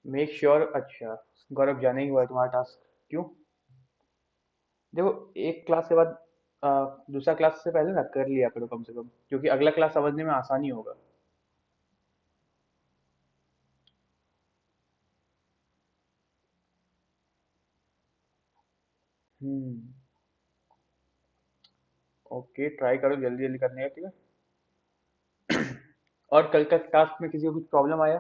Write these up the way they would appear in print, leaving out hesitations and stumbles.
Make sure. अच्छा, गौरव, जाने ही हुआ है तुम्हारा टास्क। क्यों? देखो, एक क्लास के बाद दूसरा क्लास से पहले ना कर लिया करो कम से कम, क्योंकि अगला क्लास समझने में आसानी होगा। हम्म। ओके, ट्राई करो जल्दी जल्दी करने का, ठीक है। और कल का टास्क में किसी को कुछ प्रॉब्लम आया?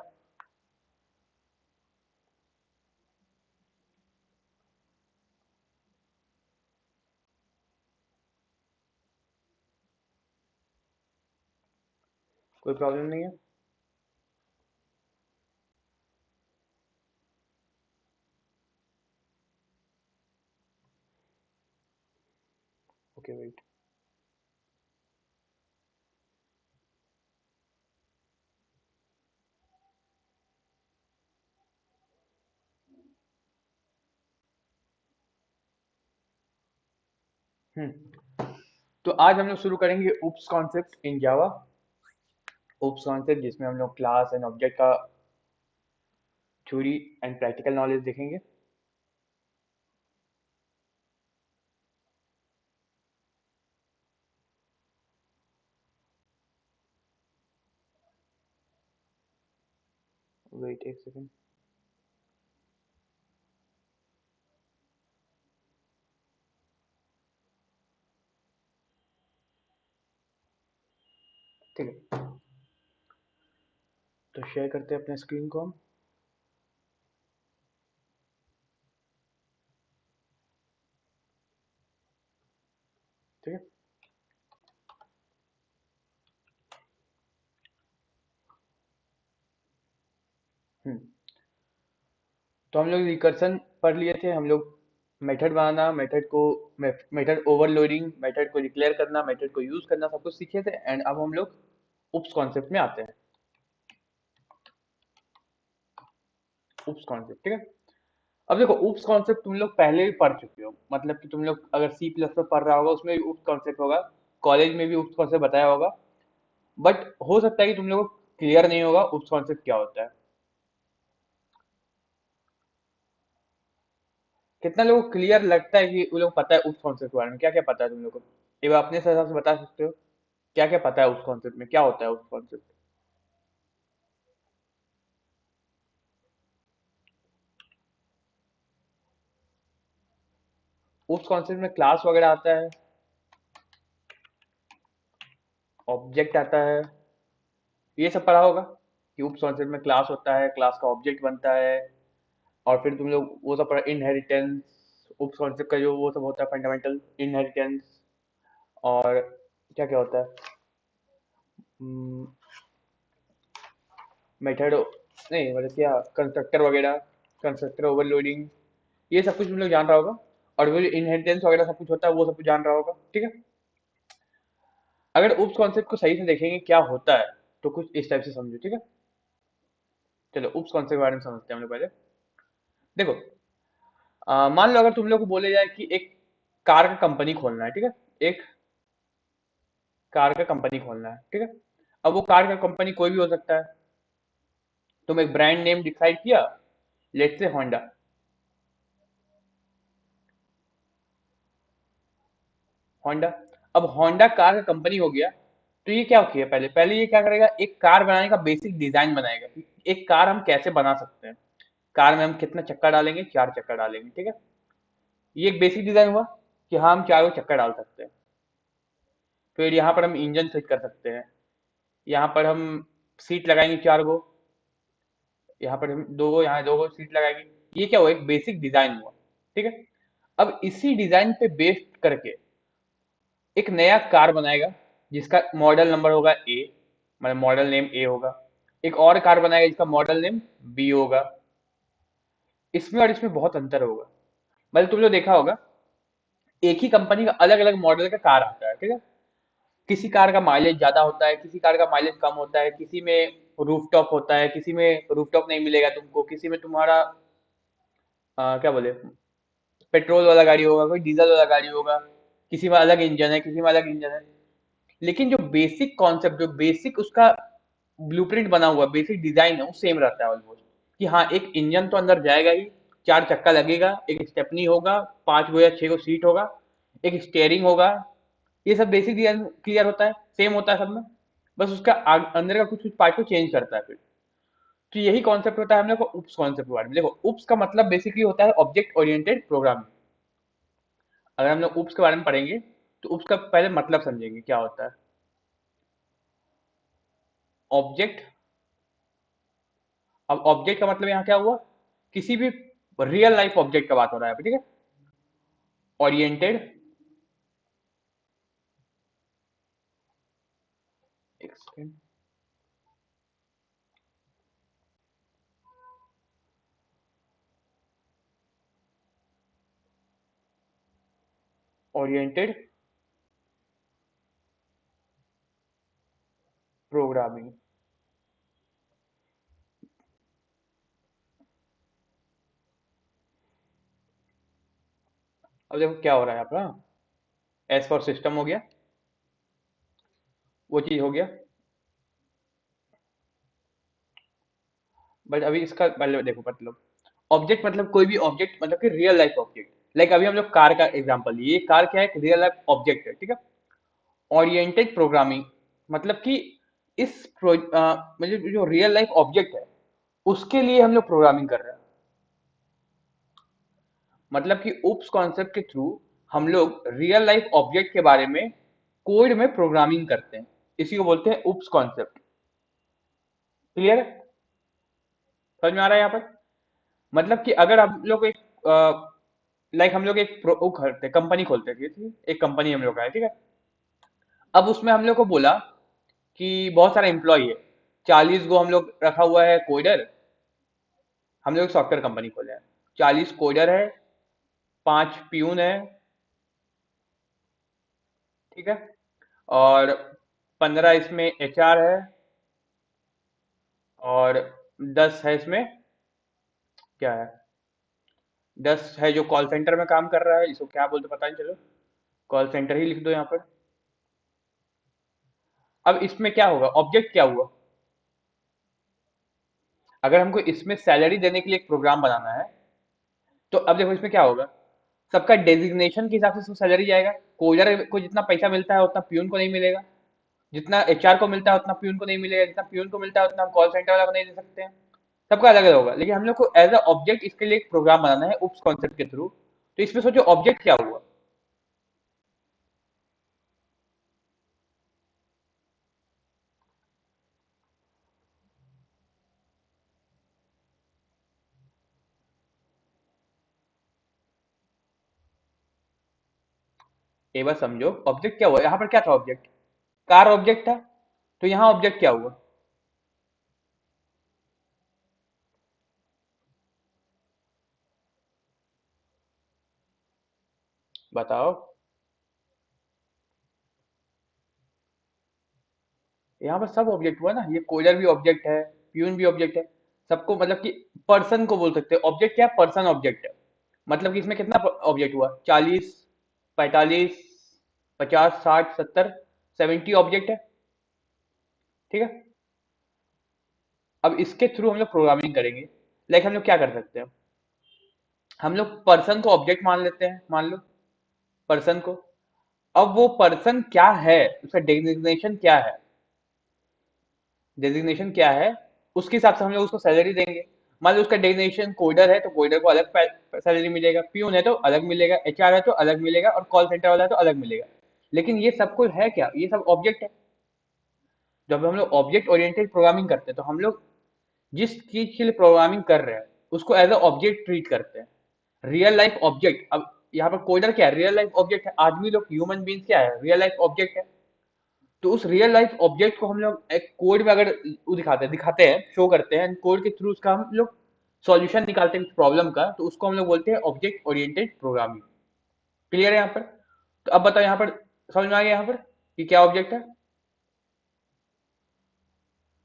कोई प्रॉब्लम नहीं है? Okay, wait. तो आज हम लोग शुरू करेंगे उप्स concept in Java. Oops concept जिसमें हम लोग क्लास एंड ऑब्जेक्ट का थ्योरी एंड प्रैक्टिकल नॉलेज देखेंगे। वेट एक सेकेंड। ठीक है, तो शेयर करते हैं अपने स्क्रीन को हम। ठीक है। हम्म तो हम लोग रिकर्सन पढ़ लिए थे। हम लोग मेथड बनाना, मेथड को मेथड ओवरलोडिंग, मेथड को डिक्लेयर करना, मेथड को यूज करना, सब कुछ सीखे थे। एंड अब हम लोग उप्स कॉन्सेप्ट में आते हैं। उप्स कॉन्सेप्ट, ठीक है। अब देखो, उप्स कॉन्सेप्ट तुम लोग पहले भी पढ़ चुके हो, मतलब कि तुम लोग अगर सी प्लस प्लस पढ़ रहा होगा उसमें भी उप्स कॉन्सेप्ट होगा। कॉलेज में भी उप्स कॉन्सेप्ट बताया होगा। बट हो सकता है कि तुम लोग को क्लियर नहीं होगा उप्स कॉन्सेप्ट क्या होता है। कितना लोगों को क्लियर लगता है कि वो लोग पता है उप्स कॉन्सेप्ट के बारे में? क्या क्या पता है तुम लोग को? एक बार अपने हिसाब से बता सकते हो, क्या क्या पता है उस कॉन्सेप्ट में, क्या होता है उस कॉन्सेप्ट? उस कॉन्सेप्ट में क्लास वगैरह आता है, ऑब्जेक्ट आता है, ये सब पढ़ा होगा कि उप कॉन्सेप्ट में क्लास होता है, क्लास का ऑब्जेक्ट बनता है। और फिर तुम लोग वो सब पढ़ा, इनहेरिटेंस। उप कॉन्सेप्ट का जो वो सब होता है, फंडामेंटल इनहेरिटेंस। और क्या क्या होता है, मेथड, नहीं मतलब क्या, कंस्ट्रक्टर वगैरह, कंस्ट्रक्टर ओवरलोडिंग, ये सब कुछ तुम लोग जान रहा होगा। और वो इनहेरिटेंस वगैरह सब कुछ होता है, वो सब कुछ जान रहा होगा, ठीक है। अगर उप कॉन्सेप्ट को सही से देखेंगे क्या होता है, तो कुछ इस टाइप से समझो, ठीक है। चलो उप कॉन्सेप्ट के बारे में समझते हैं हम लोग पहले। देखो, मान लो अगर तुम लोग को बोले जाए कि एक कार का कंपनी खोलना है, ठीक है। एक कार का कंपनी खोलना है, ठीक है। अब वो कार का कंपनी कोई भी हो सकता है। तुम एक ब्रांड नेम डिसाइड किया, लेट्स से होंडा। होंडा। अब होंडा कार का कंपनी हो गया, तो ये क्या किया, पहले पहले ये क्या करेगा, एक कार बनाने का बेसिक डिजाइन बनाएगा कि एक कार हम कैसे बना सकते हैं। कार में हम कितना चक्का डालेंगे, 4 चक्का डालेंगे, ठीक है। ये एक बेसिक डिजाइन हुआ कि हाँ हम 4 चक्का डाल सकते हैं। फिर यहाँ पर हम इंजन सेट कर सकते हैं। यहाँ पर हम सीट लगाएंगे 4 गो, यहाँ पर हम 2 गो, यहाँ 2 गो सीट लगाएंगे। ये क्या हुआ, एक बेसिक डिजाइन हुआ, ठीक है। अब इसी डिजाइन पे बेस करके एक नया कार बनाएगा, जिसका मॉडल नंबर होगा ए, मतलब मॉडल नेम ए होगा। एक और कार बनाएगा जिसका मॉडल नेम बी होगा। इसमें और इसमें बहुत अंतर होगा। मतलब तुम लोग देखा होगा, एक ही कंपनी का अलग अलग मॉडल का कार आता है, ठीक है। किसी कार का माइलेज ज्यादा होता है, किसी कार का माइलेज कम होता है, किसी में रूफटॉप होता है, किसी में रूफटॉप नहीं मिलेगा तुमको, किसी में तुम्हारा क्या बोले, पेट्रोल वाला गाड़ी होगा, कोई डीजल वाला गाड़ी होगा। किसी में अलग इंजन है, किसी में अलग इंजन है। लेकिन जो बेसिक कॉन्सेप्ट, जो बेसिक उसका ब्लूप्रिंट बना हुआ, बेसिक डिजाइन है, वो सेम रहता है ऑलमोस्ट। कि हाँ एक इंजन तो अंदर जाएगा ही, चार चक्का लगेगा, एक स्टेपनी होगा, पांच गो या छह गो सीट होगा, एक स्टेयरिंग होगा। ये सब बेसिक क्लियर होता है, सेम होता है सब में। बस उसका अंदर का कुछ कुछ पार्ट को चेंज करता है फिर। तो यही कॉन्सेप्ट होता है हम लोग को उप्स कॉन्सेप्ट के बारे में। देखो उप्स का मतलब बेसिकली होता है ऑब्जेक्ट ओरिएंटेड प्रोग्रामिंग। अगर हम लोग उप्स के बारे में पढ़ेंगे तो उप्स का पहले मतलब समझेंगे क्या होता है। ऑब्जेक्ट, अब ऑब्जेक्ट का मतलब यहाँ क्या हुआ, किसी भी रियल लाइफ ऑब्जेक्ट का बात हो रहा है, ठीक है। Oriented, oriented programming. अब देखो क्या हो रहा है अपना, एस फॉर सिस्टम हो गया, वो चीज हो गया। बट अभी इसका पहले देखो मतलब, ऑब्जेक्ट मतलब कोई भी ऑब्जेक्ट, मतलब कि रियल लाइफ ऑब्जेक्ट। लाइक अभी हम लोग कार का एग्जांपल लिए, ये कार क्या है, एक रियल लाइफ ऑब्जेक्ट है, ठीक है। ओरिएंटेड प्रोग्रामिंग मतलब कि मतलब जो रियल लाइफ ऑब्जेक्ट है उसके लिए हम लोग प्रोग्रामिंग कर रहे हैं। मतलब कि उप्स कॉन्सेप्ट के थ्रू हम लोग रियल लाइफ ऑब्जेक्ट के बारे में कोड में प्रोग्रामिंग करते हैं। इसी को बोलते हैं उप्स कॉन्सेप्ट। क्लियर है, समझ में आ रहा है यहाँ पर। मतलब कि अगर हम लोग एक लाइक हम लोग एक वो करते कंपनी खोलते हैं, ठीक है? एक कंपनी हम लोग का है, ठीक है। अब उसमें हम लोग को बोला कि बहुत सारा एम्प्लॉय है, 40 गो हम लोग रखा हुआ है कोडर। हम लोग सॉफ्टवेयर कंपनी खोले हैं, 40 कोडर है, 5 प्यून है, ठीक है। और 15 इसमें एचआर है, और 10 है इसमें, क्या है, 10 है जो कॉल सेंटर में काम कर रहा है, इसको क्या बोलते पता नहीं, चलो कॉल सेंटर ही लिख दो यहाँ पर। अब इसमें क्या होगा, ऑब्जेक्ट क्या हुआ, अगर हमको इसमें सैलरी देने के लिए एक प्रोग्राम बनाना है, तो अब देखो इसमें क्या होगा, सबका डेजिग्नेशन के हिसाब से सैलरी जाएगा। कोडर को जितना पैसा मिलता है उतना प्यून को नहीं मिलेगा, जितना एचआर को मिलता है उतना प्यून को नहीं मिलेगा, जितना प्यून को मिलता है उतना हम कॉल सेंटर वाला को नहीं दे सकते हैं। सबका अलग अलग होगा, लेकिन हम लोग को एज अ ऑब्जेक्ट इसके लिए एक प्रोग्राम बनाना है उप्स कॉन्सेप्ट के थ्रू। तो इसमें सोचो ऑब्जेक्ट क्या हुआ। एक बार समझो ऑब्जेक्ट क्या हुआ, यहाँ पर क्या था ऑब्जेक्ट, कार ऑब्जेक्ट था, तो यहाँ ऑब्जेक्ट क्या हुआ, बताओ। यहाँ पर सब ऑब्जेक्ट हुआ ना, ये कोडर भी ऑब्जेक्ट है, प्यून भी ऑब्जेक्ट है, सबको मतलब कि पर्सन को बोल सकते हैं ऑब्जेक्ट। क्या, पर्सन ऑब्जेक्ट है। मतलब कि इसमें कितना ऑब्जेक्ट हुआ, 40, 45, 50, 60, 70, 70 ऑब्जेक्ट है, ठीक है। अब इसके थ्रू हम लोग प्रोग्रामिंग करेंगे। लाइक हम लोग क्या कर सकते हैं, हम लोग पर्सन को ऑब्जेक्ट मान लेते हैं, मान लो पर्सन को। अब वो पर्सन क्या है, उसका डेजिग्नेशन क्या है, डेजिग्नेशन क्या है, उसके हिसाब से हम लोग उसको सैलरी देंगे। मान लो उसका डेजिग्नेशन कोडर है तो कोडर को अलग सैलरी मिलेगा, प्यून है तो अलग मिलेगा, एचआर है तो अलग मिलेगा, और कॉल सेंटर वाला है तो अलग मिलेगा। लेकिन ये सब कुछ है क्या, ये सब ऑब्जेक्ट है। जब हम लोग ऑब्जेक्ट ओरिएंटेड प्रोग्रामिंग करते हैं तो हम लोग जिस चीज के लिए प्रोग्रामिंग कर रहे हैं उसको एज अ ऑब्जेक्ट ट्रीट करते हैं, रियल लाइफ ऑब्जेक्ट। अब यहाँ पर कोडर क्या है, रियल लाइफ ऑब्जेक्ट है। आदमी लोग, ह्यूमन बींग्स क्या है, रियल लाइफ ऑब्जेक्ट है। तो उस रियल लाइफ ऑब्जेक्ट को हम लोग एक कोड में अगर वो दिखाते हैं शो करते हैं, कोड के थ्रू उसका हम लोग सॉल्यूशन निकालते हैं प्रॉब्लम का, तो उसको हम लोग बोलते हैं ऑब्जेक्ट ओरिएंटेड प्रोग्रामिंग। क्लियर है यहाँ पर। तो अब बताओ यहाँ पर, समझ में आ गया यहाँ पर कि क्या ऑब्जेक्ट है,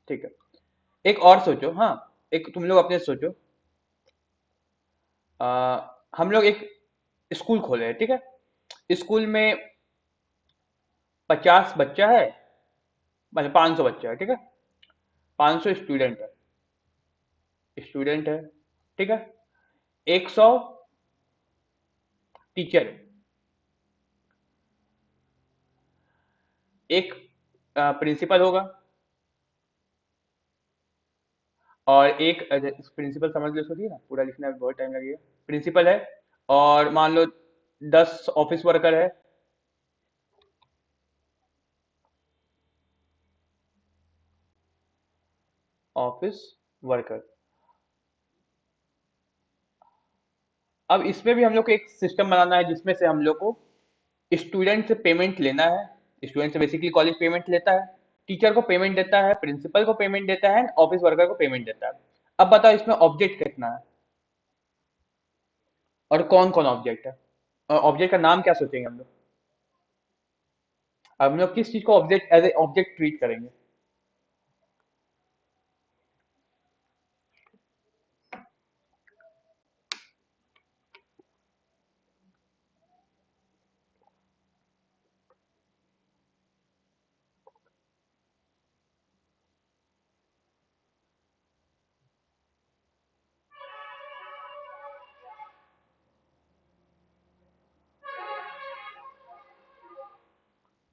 ठीक है। एक और सोचो, हाँ, एक तुम लोग अपने सोचो, हम लोग एक स्कूल खोले हैं, ठीक है। स्कूल में 50 बच्चा है, मतलब 500 बच्चा है, ठीक है, 500 स्टूडेंट है। स्टूडेंट है, ठीक है। 100 टीचर, एक प्रिंसिपल होगा, और एक प्रिंसिपल समझ लो, सोचिए ना, पूरा लिखने में बहुत टाइम लगेगा। प्रिंसिपल है, और मान लो 10 ऑफिस वर्कर है। Office worker. अब इसमें भी हम लोग को एक सिस्टम बनाना है जिसमें से हम लोग को स्टूडेंट से पेमेंट लेना है। स्टूडेंट से बेसिकली कॉलेज पेमेंट लेता है, टीचर को पेमेंट देता है, प्रिंसिपल को पेमेंट देता है, ऑफिस वर्कर को पेमेंट देता है। अब बताओ इसमें ऑब्जेक्ट कितना है और कौन कौन ऑब्जेक्ट है, और ऑब्जेक्ट का नाम क्या सोचेंगे हम लोग। अब हम लोग किस चीज को object as a object treat करेंगे।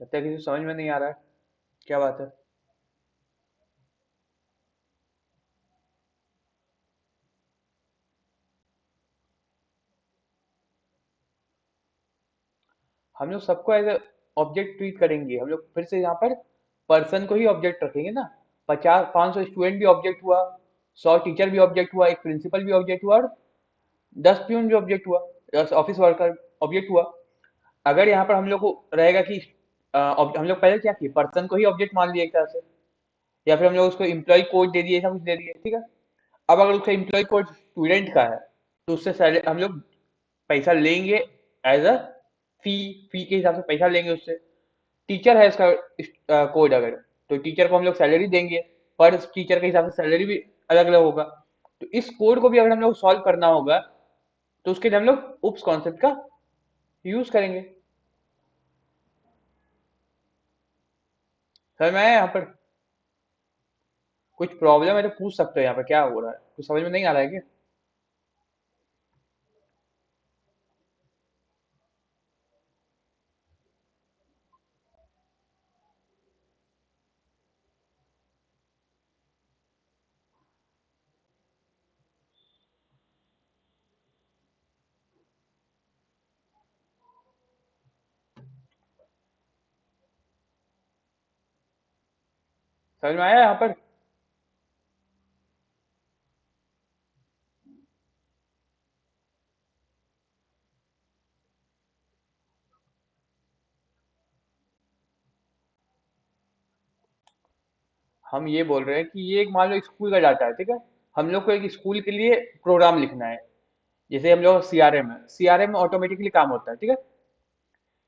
लगता है किसी को समझ में नहीं आ रहा है, क्या बात है। हम लोग सबको एज ऑब्जेक्ट ट्रीट करेंगे। हम लोग फिर से यहाँ पर पर्सन को ही ऑब्जेक्ट रखेंगे ना। 50 500 स्टूडेंट भी ऑब्जेक्ट हुआ, 100 टीचर भी ऑब्जेक्ट हुआ, एक प्रिंसिपल भी ऑब्जेक्ट हुआ, और 10 प्यून भी ऑब्जेक्ट हुआ, 10 ऑफिस वर्कर ऑब्जेक्ट हुआ। अगर यहाँ पर हम लोग को रहेगा कि हम लोग पहले क्या किए, पर्सन को ही ऑब्जेक्ट मान लिया एक तरह से, या फिर हम लोग उसको इम्प्लॉय कोड दे दिए, ऐसा कुछ दे दिए, ठीक है। अब अगर उसका इम्प्लॉय कोड स्टूडेंट का है, तो उससे हम लोग पैसा लेंगे एज अ फी, फी के हिसाब से पैसा लेंगे उससे। टीचर है इसका कोड अगर, तो टीचर को हम लोग सैलरी देंगे, पर टीचर के हिसाब से सैलरी भी अलग अलग होगा। तो इस कोड को भी अगर हम लोग सॉल्व करना होगा, तो उसके लिए हम लोग उप्स कॉन्सेप्ट का यूज करेंगे। सर मैं यहाँ पर कुछ प्रॉब्लम है तो पूछ सकते हो, यहाँ पर क्या हो रहा है, कुछ समझ में नहीं आ रहा है क्या। समझ में आया यहाँ पर। हम ये बोल रहे हैं कि ये एक मान लो स्कूल का डाटा है, ठीक है। हम लोग को एक स्कूल के लिए प्रोग्राम लिखना है। जैसे हम लोग सीआरएम है, सीआरएम में ऑटोमेटिकली काम होता है, ठीक है,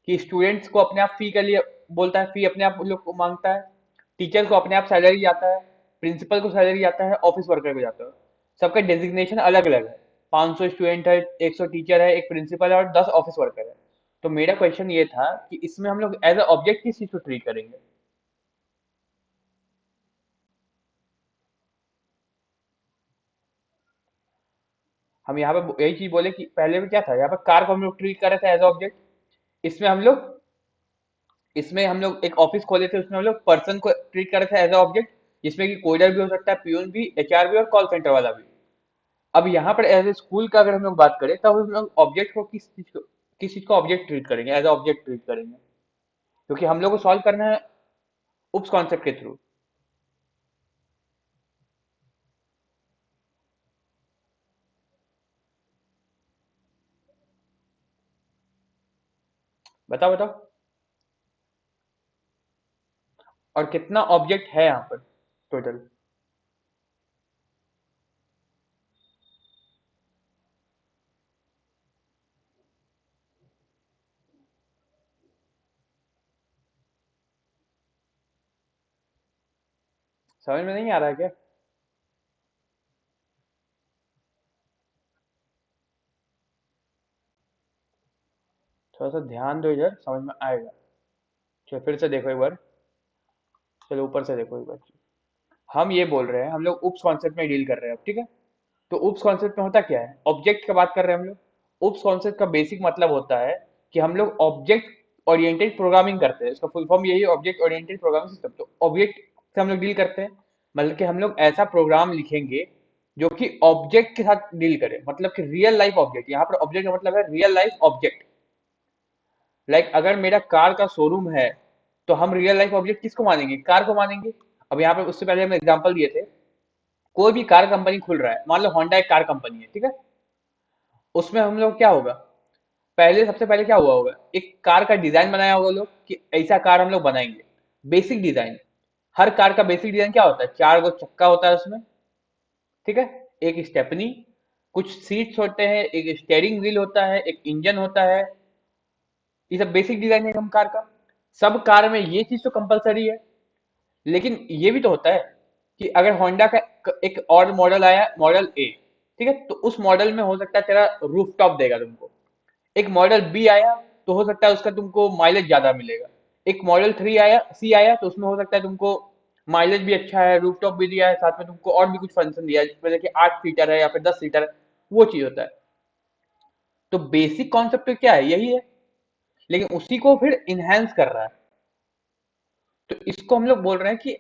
कि स्टूडेंट्स को अपने आप फी के लिए बोलता है, फी अपने आप उन लोग को मांगता है। टीचर को अपने आप सैलरी आता है, प्रिंसिपल को सैलरी आता है, ऑफिस वर्कर को जाता है। सबका डेजिग्नेशन अलग अलग है। 500 स्टूडेंट है, 100 टीचर है, एक प्रिंसिपल है, और 10 ऑफिस वर्कर है। तो मेरा क्वेश्चन ये था कि इसमें हम लोग एज अ ऑब्जेक्ट किस चीज को ट्रीट करेंगे। हम यहाँ पे यही चीज बोले कि पहले में क्या था, यहाँ पर कार को हम लोग ट्रीट कर रहे थे एज ऑब्जेक्ट। इसमें हम लोग इसमें हम लोग एक ऑफिस खोले थे, उसमें हम लोग पर्सन को ट्रीट कर रहे थे एज ऑब्जेक्ट, जिसमें कि कोडर भी हो सकता है, पीओन भी, एचआर भी, और कॉल सेंटर वाला भी। अब यहाँ पर एज ए स्कूल का अगर हम लोग बात करें, तब हम लोग ऑब्जेक्ट को किस चीज को ऑब्जेक्ट ट्रीट करेंगे, एज ऑब्जेक्ट ट्रीट करेंगे, क्योंकि हम लोग को सॉल्व करना है उप्स कॉन्सेप्ट के थ्रू। बताओ बताओ। और कितना ऑब्जेक्ट है यहाँ पर टोटल। समझ में नहीं आ रहा है क्या। थोड़ा सा ध्यान दो इधर, समझ में आएगा। चलो फिर से देखो एक बार। चलो ऊपर से देखो एक बार। हम ये बोल रहे हैं, हम लोग उप्स कॉन्सेप्ट में डील कर रहे हैं अब, ठीक है। तो उप्स कॉन्सेप्ट में होता क्या है, ऑब्जेक्ट की बात कर रहे हैं हम लोग। उप्स कॉन्सेप्ट का बेसिक मतलब होता है कि हम लोग ऑब्जेक्ट ओरिएंटेड प्रोग्रामिंग करते हैं, इसका फुल फॉर्म यही है, ऑब्जेक्ट ओरिएंटेड प्रोग्रामिंग सिस्टम। तो ऑब्जेक्ट से हम लोग डील करते हैं, मतलब कि हम लोग ऐसा प्रोग्राम लिखेंगे जो कि ऑब्जेक्ट के साथ डील करे, मतलब कि रियल लाइफ ऑब्जेक्ट। यहाँ पर ऑब्जेक्ट का मतलब है रियल लाइफ ऑब्जेक्ट। लाइक अगर मेरा कार का शोरूम है, तो हम रियल लाइफ ऑब्जेक्ट किसको मानेंगे, कार को मानेंगे। अब यहाँ पे उससे पहले हम एग्जांपल दिए थे, कोई भी कार कंपनी खुल रहा है, मान लो होंडा एक कार कंपनी है, ठीक है। उसमें हम लोग क्या होगा, पहले सबसे पहले क्या हुआ होगा, एक कार का डिजाइन बनाया होगा लोग कि ऐसा कार हम लोग बनाएंगे। बेसिक डिजाइन, हर कार का बेसिक डिजाइन क्या होता है, चार गो चक्का होता है उसमें, ठीक है, एक स्टेपनी, कुछ सीट्स होते हैं, एक स्टेयरिंग व्हील होता है, एक इंजन होता है। ये सब बेसिक डिजाइन है हम कार का। सब कार में ये चीज तो कंपलसरी है। लेकिन ये भी तो होता है कि अगर होंडा का एक और मॉडल आया, मॉडल ए, ठीक है, तो उस मॉडल में हो सकता है तेरा रूफ टॉप देगा तुमको। एक मॉडल बी आया, तो हो सकता है उसका तुमको माइलेज ज्यादा मिलेगा। एक मॉडल थ्री आया, सी आया, तो उसमें हो सकता है तुमको माइलेज भी अच्छा है, रूफ टॉप भी दिया है, साथ में तुमको और भी कुछ फंक्शन दिया है, जैसे कि 8 सीटर है या फिर 10 सीटर है, वो चीज होता है। तो बेसिक कॉन्सेप्ट तो क्या है, यही है, लेकिन उसी को फिर इनहेंस कर रहा है। तो इसको हम लोग बोल रहे हैं कि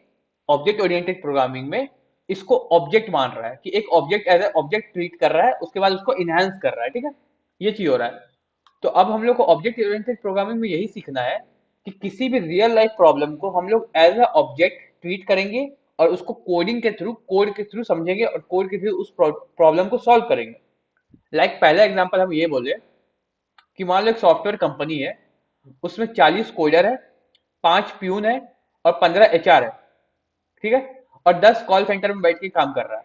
ऑब्जेक्ट ओरिएंटेड प्रोग्रामिंग में इसको ऑब्जेक्ट मान रहा है, कि एक object as a object treat कर रहा है, उसके बाद उसको इनहेंस कर रहा है, ठीक है, ये चीज हो रहा है। तो अब हम लोग को ऑब्जेक्ट ओरिएंटेड प्रोग्रामिंग में यही सीखना है कि किसी भी रियल लाइफ प्रॉब्लम को हम लोग एज अ ऑब्जेक्ट ट्रीट करेंगे, और उसको कोडिंग के थ्रू, कोड के थ्रू समझेंगे, और कोड के थ्रू उस प्रॉब्लम को सॉल्व करेंगे। लाइक पहला एग्जांपल हम ये बोले कि मान लो एक सॉफ्टवेयर कंपनी है, उसमें 40 कोडर है, 5 प्यून है, और 15 HR है, ठीक है, और 10 कॉल सेंटर में बैठ के काम कर रहा है।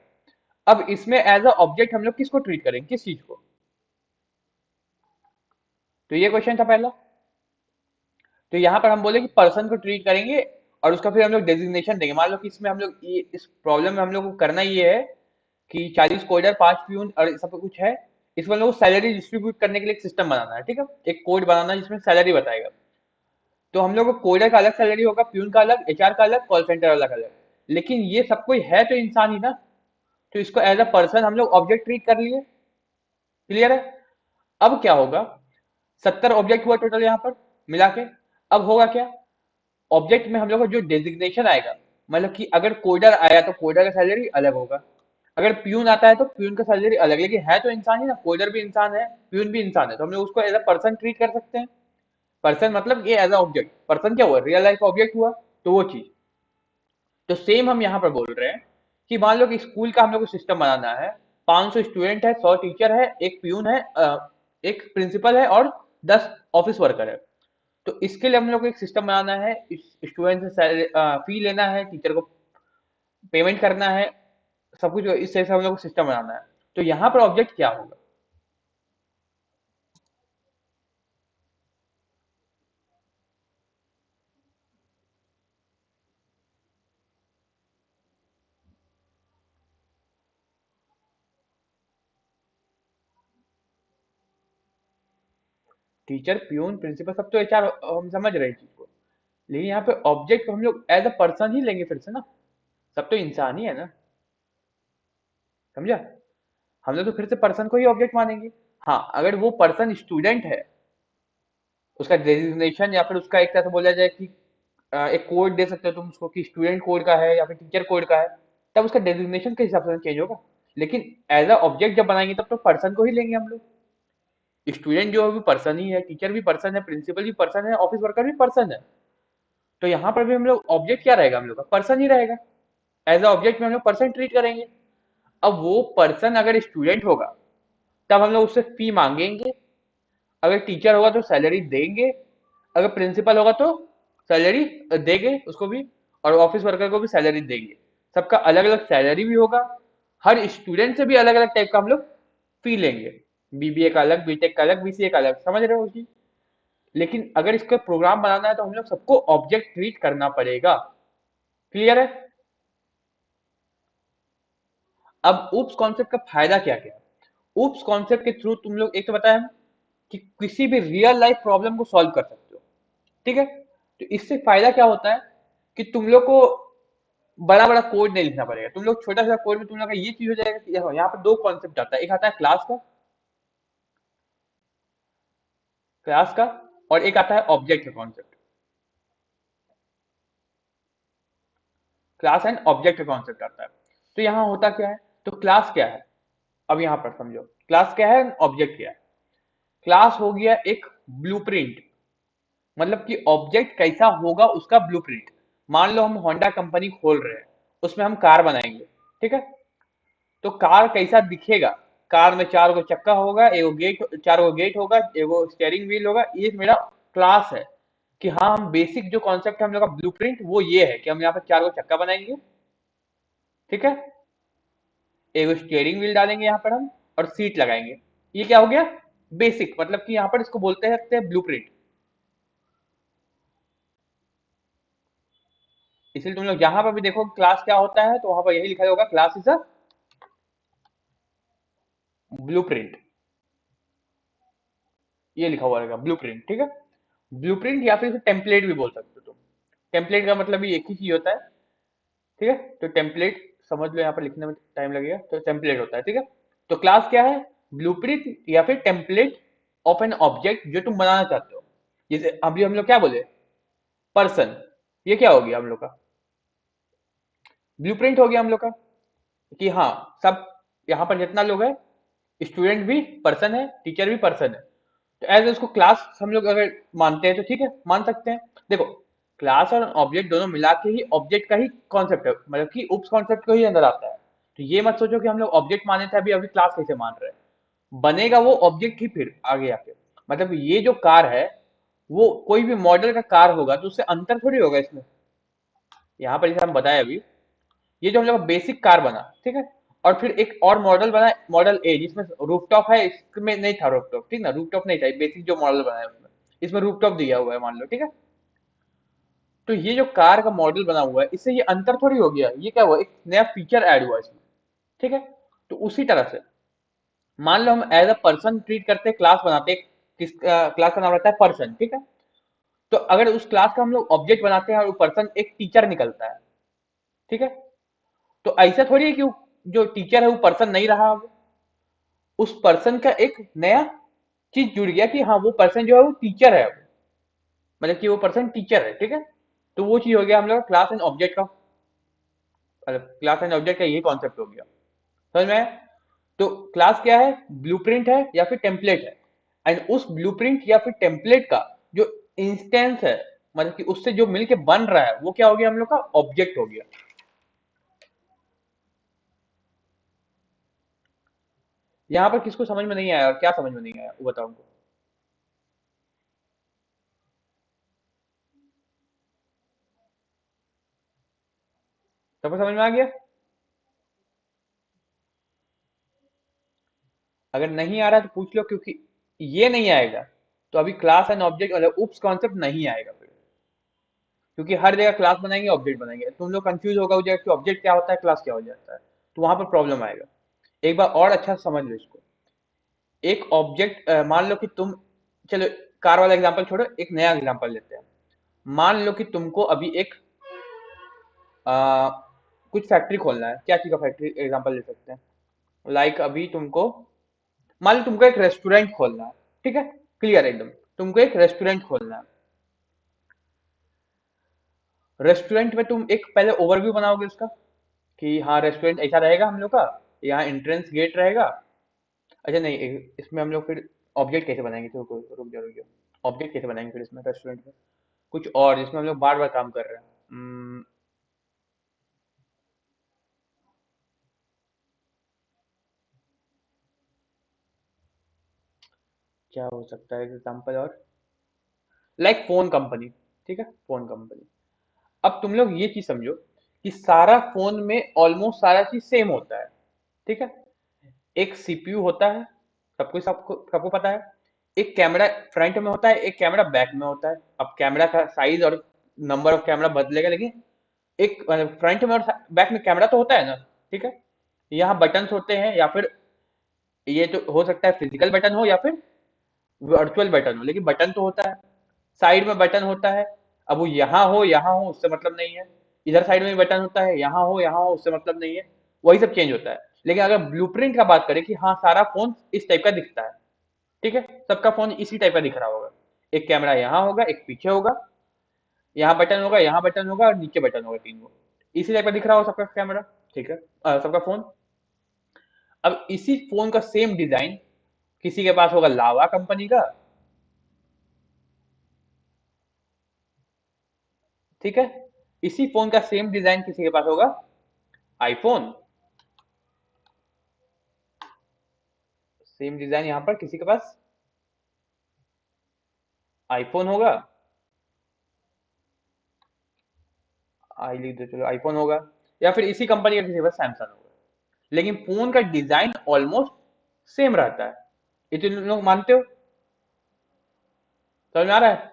अब इसमें एज अ ऑब्जेक्ट हम लोग किसको ट्रीट करेंगे, किस चीज को। तो ये क्वेश्चन था पहला। तो यहाँ पर हम बोले कि पर्सन को ट्रीट करेंगे, और उसका फिर हम लोग डेजिग्नेशन देंगे। मान लो कि इसमें हम लोग ये, इस प्रॉब्लम में हम लोग को करना ये है कि 40 कोडर, 5 प्यून और सब कुछ है, इसमें हम लोग को सैलरी डिस्ट्रीब्यूट करने के लिए एक सिस्टम बनाना है, ठीक है, एक कोड बनाना है जिसमें सैलरी बताएगा। तो हम लोग को कोडर का अलग सैलरी होगा, प्यून का अलग, HR का अलग, कॉल सेंटर अलग अलग। लेकिन ये सब कोई है तो इंसान ही ना। तो इसको एज अ पर्सन हम लोग ऑब्जेक्ट ट्रीट कर लिए। क्लियर है। अब क्या होगा, 70 ऑब्जेक्ट हुआ टोटल यहाँ पर मिला के। अब होगा क्या, ऑब्जेक्ट में हम लोग को जो डेजिग्नेशन आएगा, मतलब कि अगर कोडर आया तो कोडर का सैलरी अलग होगा, अगर प्यून आता है तो प्यून का सैलरी अलग। लेकिन है तो इंसान ही ना, कोडर भी इंसान है, प्यून भी इंसान है, तो हम लोग उसको एज अ पर्सन ट्रीट कर सकते हैं। पर्सन मतलब ये एज अ ऑब्जेक्ट, पर्सन क्या हुआ, रियल लाइफ ऑब्जेक्ट हुआ, तो वो चीज। तो सेम हम यहाँ पर बोल रहे हैं कि मान लो कि स्कूल का हम लोग को सिस्टम बनाना है, 500 स्टूडेंट है, 100 टीचर है, एक प्यून है, एक प्रिंसिपल है, और 10 ऑफिस वर्कर है। तो इसके लिए हम लोग को एक सिस्टम बनाना है, स्टूडेंट से फी लेना है, टीचर को पेमेंट करना है, सब कुछ इस तरह से हम लोग को सिस्टम बनाना है। तो यहाँ पर ऑब्जेक्ट क्या होगा। टीचर, प्यून, प्रिंसिपल, सब तो HR, हम समझ रहे हैं चीज को। लेकिन यहाँ पे ऑब्जेक्ट को हम लोग एज अ पर्सन ही लेंगे फिर से ना, सब तो इंसान ही है ना, समझा। हम लोग तो फिर से पर्सन को ही ऑब्जेक्ट मानेंगे। हाँ, अगर वो पर्सन स्टूडेंट है, उसका डेजिग्नेशन या फिर उसका एक तरह से बोला जाए कि एक कोड दे सकते हो तुम उसको कि स्टूडेंट कोड का है या फिर टीचर कोड का है, तब उसका डेजिग्नेशन के हिसाब से चेंज होगा। लेकिन एज अ ऑब्जेक्ट जब बनाएंगे तब तो पर्सन को ही लेंगे हम लोग। स्टूडेंट जो है वो पर्सन ही है, टीचर भी पर्सन है, प्रिंसिपल भी पर्सन है, ऑफिस वर्कर भी पर्सन है। तो यहाँ पर भी हम लोग ऑब्जेक्ट क्या रहेगा, हम लोग का पर्सन ही रहेगा। एज अ ऑब्जेक्ट में हम लोग पर्सन ट्रीट करेंगे। अब वो पर्सन अगर स्टूडेंट होगा, तब हम लोग उससे फी मांगेंगे, अगर टीचर होगा तो सैलरी देंगे, अगर प्रिंसिपल होगा तो सैलरी देंगे उसको भी, और ऑफिस वर्कर को भी सैलरी देंगे। सबका अलग अलग सैलरी भी होगा। हर स्टूडेंट से भी अलग अलग टाइप का हम लोग फी लेंगे, BBA का अलग, B.Tech का अलग, BCA का अलग, समझ रहे हो जी। लेकिन अगर इसका प्रोग्राम बनाना है तो हम लोग सबको ऑब्जेक्ट ट्रीट करना पड़ेगा। क्लियर है। अब ऊप्स कॉन्सेप्ट का फायदा क्या क्या है। ऊप्स कॉन्सेप्ट के थ्रू तुम लोग, एक तो बताया कि किसी भी रियल लाइफ प्रॉब्लम को सॉल्व कर सकते हो, ठीक है। तो इससे फायदा क्या होता है कि तुम लोग को बड़ा बड़ा कोड नहीं लिखना पड़ेगा, तुम लोग छोटा छोटा कोड में तुम लोग का ये चीज हो जाएगा कि यहाँ पर दो कॉन्सेप्ट आता है, एक आता है क्लास का और एक आता है ऑब्जेक्ट का कॉन्सेप्ट। क्लास एंड ऑब्जेक्ट का कॉन्सेप्ट आता है। तो यहाँ होता क्या है, तो क्लास क्या है, अब यहाँ पर समझो क्लास क्या है, ऑब्जेक्ट क्या है। क्लास हो गया एक ब्लूप्रिंट, मतलब कि ऑब्जेक्ट कैसा होगा उसका ब्लूप्रिंट। मान लो हम होंडा कंपनी खोल रहे हैं, उसमें हम कार बनाएंगे, ठीक है। तो कार कैसा दिखेगा, कार में चार गो चक्का होगा, एगो गेट, चार गो गेट होगा, एगो स्टेयरिंग व्हील होगा, ये मेरा क्लास है। कि हाँ, हम बेसिक जो कॉन्सेप्ट है हम लोग का ब्लूप्रिंट वो ये है कि हम यहाँ पर चार गो चक्का बनाएंगे, ठीक है। एगो स्टीयरिंग व्हील डालेंगे यहाँ पर हम, और सीट लगाएंगे। ये क्या हो गया, बेसिक, मतलब कि यहाँ पर इसको बोलते हैं ब्लूप्रिंट। इसलिए तुम लोग जहां पर भी देखो क्लास क्या होता है तो वहां पर यही लिखा होगा, क्लास इज अ ब्लूप्रिंट। ये लिखा हुआ रहेगा ब्लूप्रिंट, ठीक है। ब्लूप्रिंट या फिर टेम्पलेट भी बोल सकते हो तुम। टेम्पलेट का मतलब भी एक ही चीज होता है, ठीक है। तो टेम्पलेट समझ लो, यहाँ पर लिखने में टाइम लगेगा, तो टेम्पलेट होता है, ठीक है। तो क्लास क्या है, ब्लूप्रिंट या फिर टेम्पलेट ऑफ एन ऑब्जेक्ट जो तुम बनाना चाहते हो। जैसे अभी हम लोग क्या बोले, पर्सन, ये क्या हो गया हम लोग का, ब्लूप्रिंट हो गया हम लोग का। कि हाँ, सब यहाँ पर जितना लोग है, स्टूडेंट भी पर्सन है, टीचर भी पर्सन है। तो एज उसको क्लास हम लोग अगर मानते हैं तो ठीक है, मान सकते हैं। देखो, क्लास और ऑब्जेक्ट दोनों मिला के ही ऑब्जेक्ट का ही कॉन्सेप्ट है, मतलब कि उप कॉन्सेप्ट को ही अंदर आता है। तो ये मत सोचो कि हम लोग ऑब्जेक्ट माने थे, अभी अभी क्लास कैसे मान रहे हैं। बनेगा वो ऑब्जेक्ट ही फिर आगे आके। मतलब ये जो कार है, वो कोई भी मॉडल का कार होगा तो उससे अंतर थोड़ी होगा इसमें। यहाँ पर जैसे हम बताए अभी, ये जो हम लोग बेसिक कार बना, ठीक है। और फिर एक और मॉडल बना, मॉडल ए, जिसमें रूफटॉप है, इसमें नहीं था रूफटॉप, ठीक ना, रूफटॉप नहीं था, बेसिक जो मॉडल बना है उसमें, इसमें रूफटॉप दिया हुआ है मान लो, ठीक है। तो ये जो कार का मॉडल बना हुआ है, इससे ये अंतर थोड़ी हो गया, ये क्या हुआ, एक नया फीचर ऐड हुआ इसमें, ठीक है। तो उसी तरह से मान लो हम एज अ पर्सन ट्रीट करते हैं, क्लास बनाते हैं, किस क्लास का नाम रहता है पर्सन, ठीक है। तो अगर उस क्लास का हम लोग ऑब्जेक्ट बनाते हैं और वो पर्सन एक टीचर निकलता है, ठीक है। तो ऐसा थोड़ी है कि जो टीचर है वो पर्सन नहीं रहा, अब उस पर्सन का एक नया चीज जुड़ गया कि हाँ, वो पर्सन जो है वो टीचर है अब। मतलब कि वो पर्सन टीचर है, ठीक है। तो वो चीज हो गया हम लोग क्लास एंड ऑब्जेक्ट का, मतलब क्लास एंड ऑब्जेक्ट का यही कॉन्सेप्ट हो गया, समझ में आया? तो क्लास क्या है, ब्लूप्रिंट है या फिर टेम्पलेट है। एंड उस ब्लूप्रिंट या फिर टेम्पलेट का जो इंस्टेंस है, मतलब कि उससे जो मिलके बन रहा है, वो क्या हो गया हम लोग का, ऑब्जेक्ट हो गया। यहाँ पर किसको समझ में नहीं आया और क्या समझ में नहीं आया वो बताओ हमको। सबको समझ में आ गया? अगर नहीं आ रहा है तो पूछ लो, क्योंकि ये नहीं आएगा तो अभी क्लास एंड ऑब्जेक्ट मतलब उप्स कॉन्सेप्ट नहीं आएगा फिर। क्योंकि हर जगह क्लास बनाएंगे ऑब्जेक्ट बनाएंगे, तुम लोग कंफ्यूज होगा हो जाएगा कि ऑब्जेक्ट क्या होता है, क्लास क्या हो जाता है, तो वहां पर प्रॉब्लम आएगा। एक बार और अच्छा से समझ लो इसको। एक ऑब्जेक्ट, मान लो कि तुम, चलो कार वाला एग्जांपल छोड़ो, एक नया एग्जांपल लेते हैं। मान लो कि तुमको अभी एक आ, कुछ फैक्ट्री खोलना है, क्या चीज का फैक्ट्री एग्जांपल ले सकते हैं। लाइक अभी तुमको, मान लो तुमको एक रेस्टोरेंट खोलना है, ठीक है, क्लियर एकदम। तुमको एक रेस्टोरेंट खोलना है। रेस्टोरेंट में तुम एक पहले ओवरव्यू बनाओगे उसका, कि हाँ रेस्टोरेंट ऐसा रहेगा हम लोग का, यहाँ एंट्रेंस गेट रहेगा। अच्छा नहीं, इसमें हम लोग फिर ऑब्जेक्ट कैसे बनाएंगे, तो रुक जाओ, ऑब्जेक्ट कैसे बनाएंगे फिर इसमें रेस्टोरेंट में, कुछ और जिसमें हम लोग बार बार काम कर रहे हैं। क्या हो सकता है एग्जाम्पल और, लाइक फोन कंपनी, ठीक है, फोन कंपनी। अब तुम लोग ये चीज समझो कि सारा फोन में ऑलमोस्ट सारा चीज सेम होता है, ठीक है। एक सीपीयू होता है, सबको सबको सबको पता है। एक कैमरा फ्रंट में होता है, एक कैमरा बैक में होता है। अब कैमरा का साइज और नंबर ऑफ कैमरा बदलेगा, लेकिन एक फ्रंट में और बैक में कैमरा तो होता है ना, ठीक है। यहाँ बटन्स होते हैं, या फिर ये तो हो सकता है फिजिकल बटन हो या फिर वर्चुअल बटन हो, लेकिन बटन तो होता है। साइड में बटन होता है, अब वो यहाँ हो उससे मतलब नहीं है। इधर साइड में बटन होता है, यहाँ हो उससे मतलब नहीं है, वही सब चेंज होता है। लेकिन अगर ब्लूप्रिंट का बात करें कि हाँ सारा फोन इस टाइप का दिखता है, ठीक है, सबका फोन इसी टाइप का दिख रहा होगा, एक कैमरा यहाँ होगा, एक पीछे होगा, यहाँ बटन होगा, यहाँ बटन होगा और नीचे बटन होगा, तीन को इसी टाइप का दिख रहा होगा सबका कैमरा, ठीक है, सबका फोन। अब इसी फोन का सेम डिजाइन किसी के पास होगा लावा कंपनी का, ठीक है, इसी फोन का सेम डिजाइन किसी के पास होगा आईफोन, सेम डिजाइन यहाँ पर किसी के पास आईफोन होगा, आई लिख दो चलो, आईफोन होगा, या फिर इसी कंपनी का किसी के पास सैमसंग होगा, लेकिन फोन का डिजाइन ऑलमोस्ट सेम रहता है। ये तुम लोग मानते हो? समझ में आ रहा है?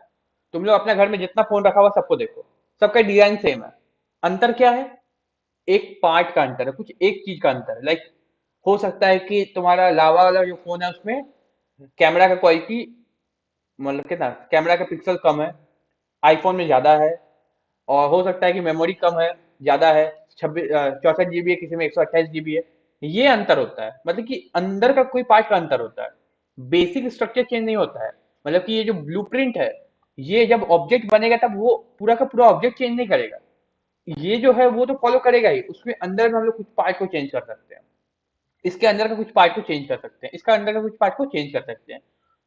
तुम लोग अपने घर में जितना फोन रखा हुआ सबको देखो, सबका डिजाइन सेम है। अंतर क्या है? एक पार्ट का अंतर है, कुछ एक चीज का अंतर है। लाइक हो सकता है कि तुम्हारा लावा वाला जो फोन है उसमें कैमरा का क्वालिटी, मतलब कितना कैमरा का पिक्सल कम है, आईफोन में ज्यादा है। और हो सकता है कि मेमोरी कम है, ज्यादा है, 64 GB है, किसी में 128 GB है। ये अंतर होता है, मतलब कि अंदर का कोई पार्ट का अंतर होता है, बेसिक स्ट्रक्चर चेंज नहीं होता है। मतलब कि ये जो ब्लूप्रिंट है, ये जब ऑब्जेक्ट बनेगा तब वो पूरा का पूरा ऑब्जेक्ट चेंज नहीं करेगा, ये जो है वो तो फॉलो करेगा ही, उसमें अंदर में हम लोग कुछ पार्ट को चेंज कर सकते हैं, इसके अंदर का कुछ पार्ट को चेंज कर सकते हैं, इसका अंदर का कुछ पार्ट को चेंज कर सकते हैं।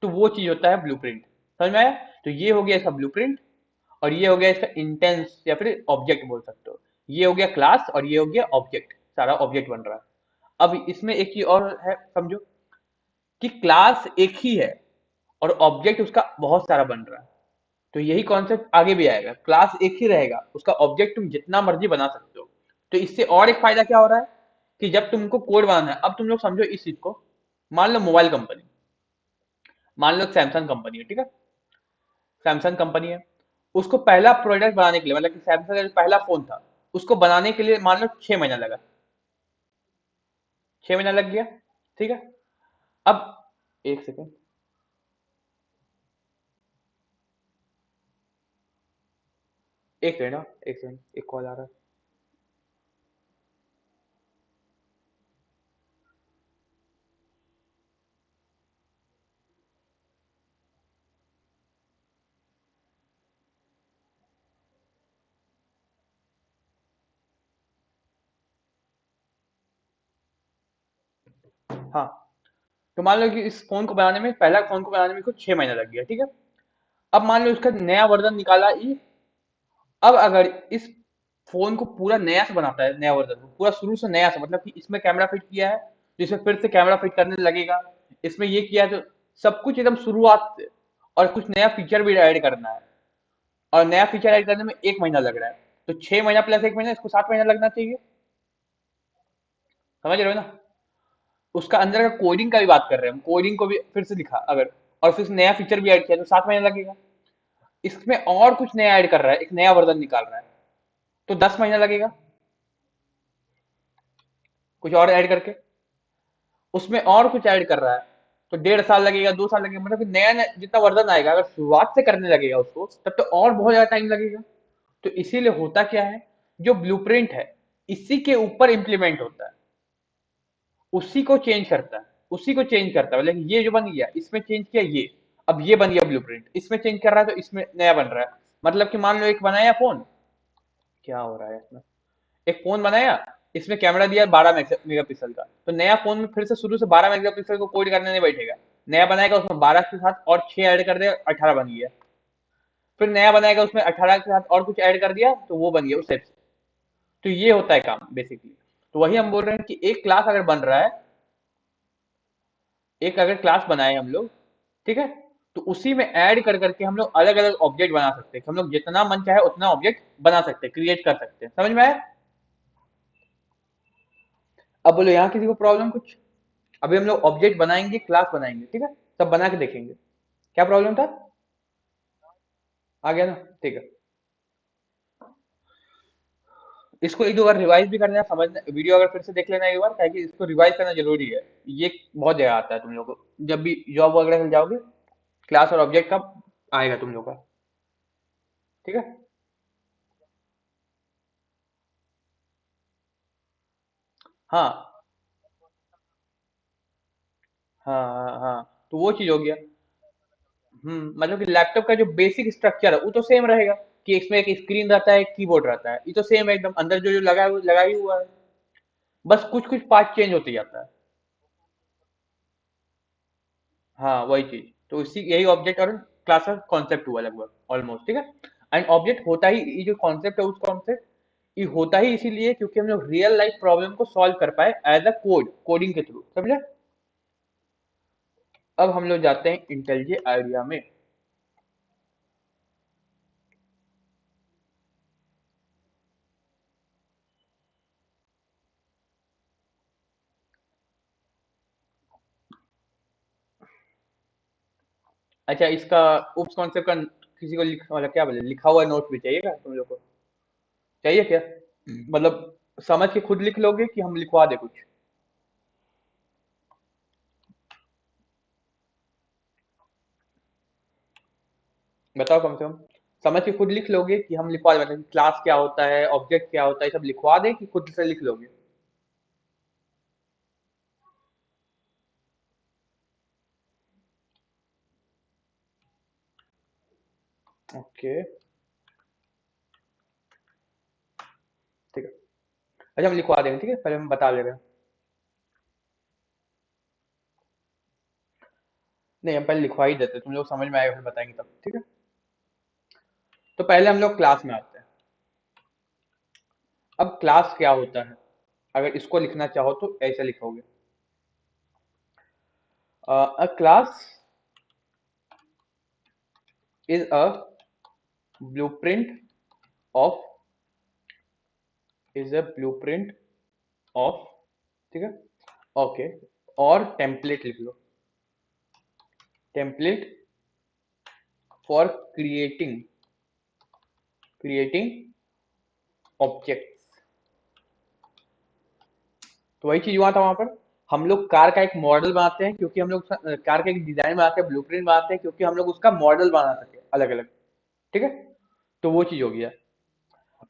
तो वो चीज होता है ब्लूप्रिंट। समझ में आया? तो ये हो गया इसका ब्लूप्रिंट, और ये हो गया इसका इंटेंस या फिर ऑब्जेक्ट बोल सकते हो। ये हो गया क्लास और ये हो गया ऑब्जेक्ट, सारा ऑब्जेक्ट बन रहा है। अब इसमें एक चीज और है, समझो कि क्लास एक ही है और ऑब्जेक्ट उसका बहुत सारा बन रहा है। तो यही कॉन्सेप्ट आगे भी आएगा, क्लास एक ही रहेगा, उसका ऑब्जेक्ट तुम जितना मर्जी बना सकते हो। तो इससे और एक फायदा क्या हो रहा है कि जब तुमको कोड बनाना है, अब तुम लोग समझो इस चीज को, मान लो मोबाइल कंपनी, मान लो सैमसंग कंपनी है, ठीक है, सैमसंग कंपनी है, उसको पहला प्रोडक्ट बनाने के लिए, मतलब कि सैमसंग का जो पहला फोन था उसको बनाने के लिए मान लो 6 महीना लगा, 6 महीना लग गया, ठीक है। अब एक सेकेंड, एक सेकेंड, एक सेकेंड, एक कॉल आ रहा है। हाँ, तो मान लो कि इस फोन को बनाने में, पहला फोन को बनाने में कुछ 6 महीना लग गया, ठीक है। अब मान लो इसका नया वर्जन निकाला ई, अब अगर इस फोन को पूरा नया से बनाता है, नया वर्जन पूरा शुरू से नया से, मतलब कि इसमें कैमरा फिट किया है तो इसमें फिर से कैमरा फिट करने लगेगा, इसमें ये किया है तो सब कुछ एकदम शुरुआत से, और कुछ नया फीचर भी ऐड करना है, और नया फीचर ऐड करने में 1 महीना लग रहा है, तो 6 महीना प्लस 1 महीना, इसको 7 महीना लगना चाहिए। समझ रहे हो ना? उसका अंदर का कोडिंग का भी बात कर रहे हैं हम, कोडिंग को भी फिर से लिखा अगर, और फिर से नया फीचर भी ऐड किया तो 7 महीना लगेगा। इसमें और कुछ नया ऐड कर रहा है, एक नया वर्जन निकाल रहा है, तो 10 महीना लगेगा, कुछ और ऐड करके उसमें और कुछ ऐड कर रहा है, तो 1.5 साल लगेगा, 2 साल लगेगा, मतलब कि नया नया जितना वर्जन आएगा अगर शुरुआत से करने लगेगा उसको, तब तो और बहुत ज्यादा टाइम लगेगा। तो इसीलिए होता क्या है, जो ब्लूप्रिंट है इसी के ऊपर इंप्लीमेंट होता है, उसी को चेंज करता है, उसी को चेंज करता है, मतलब ये जो बन गया इसमें चेंज किया ये, अब ये बन गया ब्लूप्रिंट, इसमें चेंज कर रहा है तो इसमें नया बन रहा है। मतलब कि मान लो एक बनाया फोन, क्या हो रहा है इसमें, एक फोन बनाया, इसमें कैमरा दिया 12 मेगापिक्सल का, तो नया फोन में फिर से शुरू से 12 मेगापिक्सल को कोड करने नहीं बैठेगा, नया बनाएगा उसमें 12 के साथ और 6 ऐड कर दिया, 18 बन गया, फिर नया बनाएगा उसमें 18 के साथ और कुछ ऐड कर दिया तो वो बन गया उस टाइप से। तो ये होता है काम बेसिकली। तो वही हम बोल रहे हैं कि एक क्लास अगर बन रहा है, एक अगर क्लास बनाए हम लोग, ठीक है, तो उसी में ऐड कर करके हम लोग अलग अलग ऑब्जेक्ट बना सकते हैं, हम लोग जितना मन चाहे उतना ऑब्जेक्ट बना सकते हैं, क्रिएट कर सकते हैं। समझ में आया? अब बोलो यहाँ किसी को प्रॉब्लम कुछ? अभी हम लोग ऑब्जेक्ट बनाएंगे, क्लास बनाएंगे, ठीक है, सब बना के देखेंगे। क्या प्रॉब्लम था? आ गया ना? ठीक है। इसको एक दो बार रिवाइज भी करना, समझना, वीडियो अगर फिर से देख लेना एक बार, क्या कि इसको रिवाइज करना जरूरी है। ये बहुत जगह आता है तुम लोग को, जब भी जॉब वगैरह में जाओगे, क्लास और ऑब्जेक्ट का आएगा तुम लोग का, ठीक है। हाँ हाँ हाँ हाँ, तो वो चीज हो गया। मतलब कि लैपटॉप का जो बेसिक स्ट्रक्चर है वो तो सेम रहेगा, कि इसमें एक स्क्रीन रहता है, एक कीबोर्ड रहता है, ये तो सेम है एकदम, अंदर जो जो लगा है वो लगा ही हुआ है। बस कुछ कुछ पार्ट चेंज होते जाता है। हाँ वही चीज, तो इसी यही ऑब्जेक्ट और क्लास का कॉन्सेप्ट हुआ लगभग ऑलमोस्ट, ठीक है। एंड ऑब्जेक्ट होता ही, ये जो कॉन्सेप्ट है उस कॉन्सेप्ट, ये होता ही इसीलिए क्योंकि हम लोग रियल लाइफ प्रॉब्लम को सॉल्व कर पाए एज अ कोडिंग के थ्रू, समझे। अब हम लोग जाते हैं इंटेलिजेंट आइडिया में। अच्छा, इसका उप कॉन्सेप्ट का किसी को मतलब क्या बोले, लिखा हुआ नोट भी चाहिएगा तुम लोग को? चाहिए क्या? मतलब समझ के खुद लिख लोगे कि हम लिखवा दे कुछ? बताओ कम से कम। समझ के खुद लिख लोगे कि हम लिखवा दे, मतलब क्लास क्या होता है, ऑब्जेक्ट क्या होता है, ये सब लिखवा दे कि खुद से लिख लोगे? ओके, ठीक है। अच्छा, हम लिखवा देंगे, ठीक है, पहले हम बता ले रहे हैं। नहीं, हम पहले लिखवा ही देते, तुम लोग समझ में आएगा फिर बताएंगे तब, ठीक है। तो पहले हम लोग क्लास में आते हैं। अब क्लास क्या होता है, अगर इसको लिखना चाहो तो ऐसे लिखोगे। A class is a blueprint of is a blueprint of, ठीक है, ओके। और टेम्पलेट लिख लो, टेम्पलेट फॉर क्रिएटिंग ऑब्जेक्ट्स। तो वही चीज हुआ था वहां पर। हम लोग कार का एक मॉडल बनाते हैं क्योंकि हम लोग कार का एक डिजाइन बनाते हैं, ब्लूप्रिंट बनाते हैं क्योंकि हम लोग उसका मॉडल बना सके अलग अलग, ठीक है। तो वो चीज हो गया।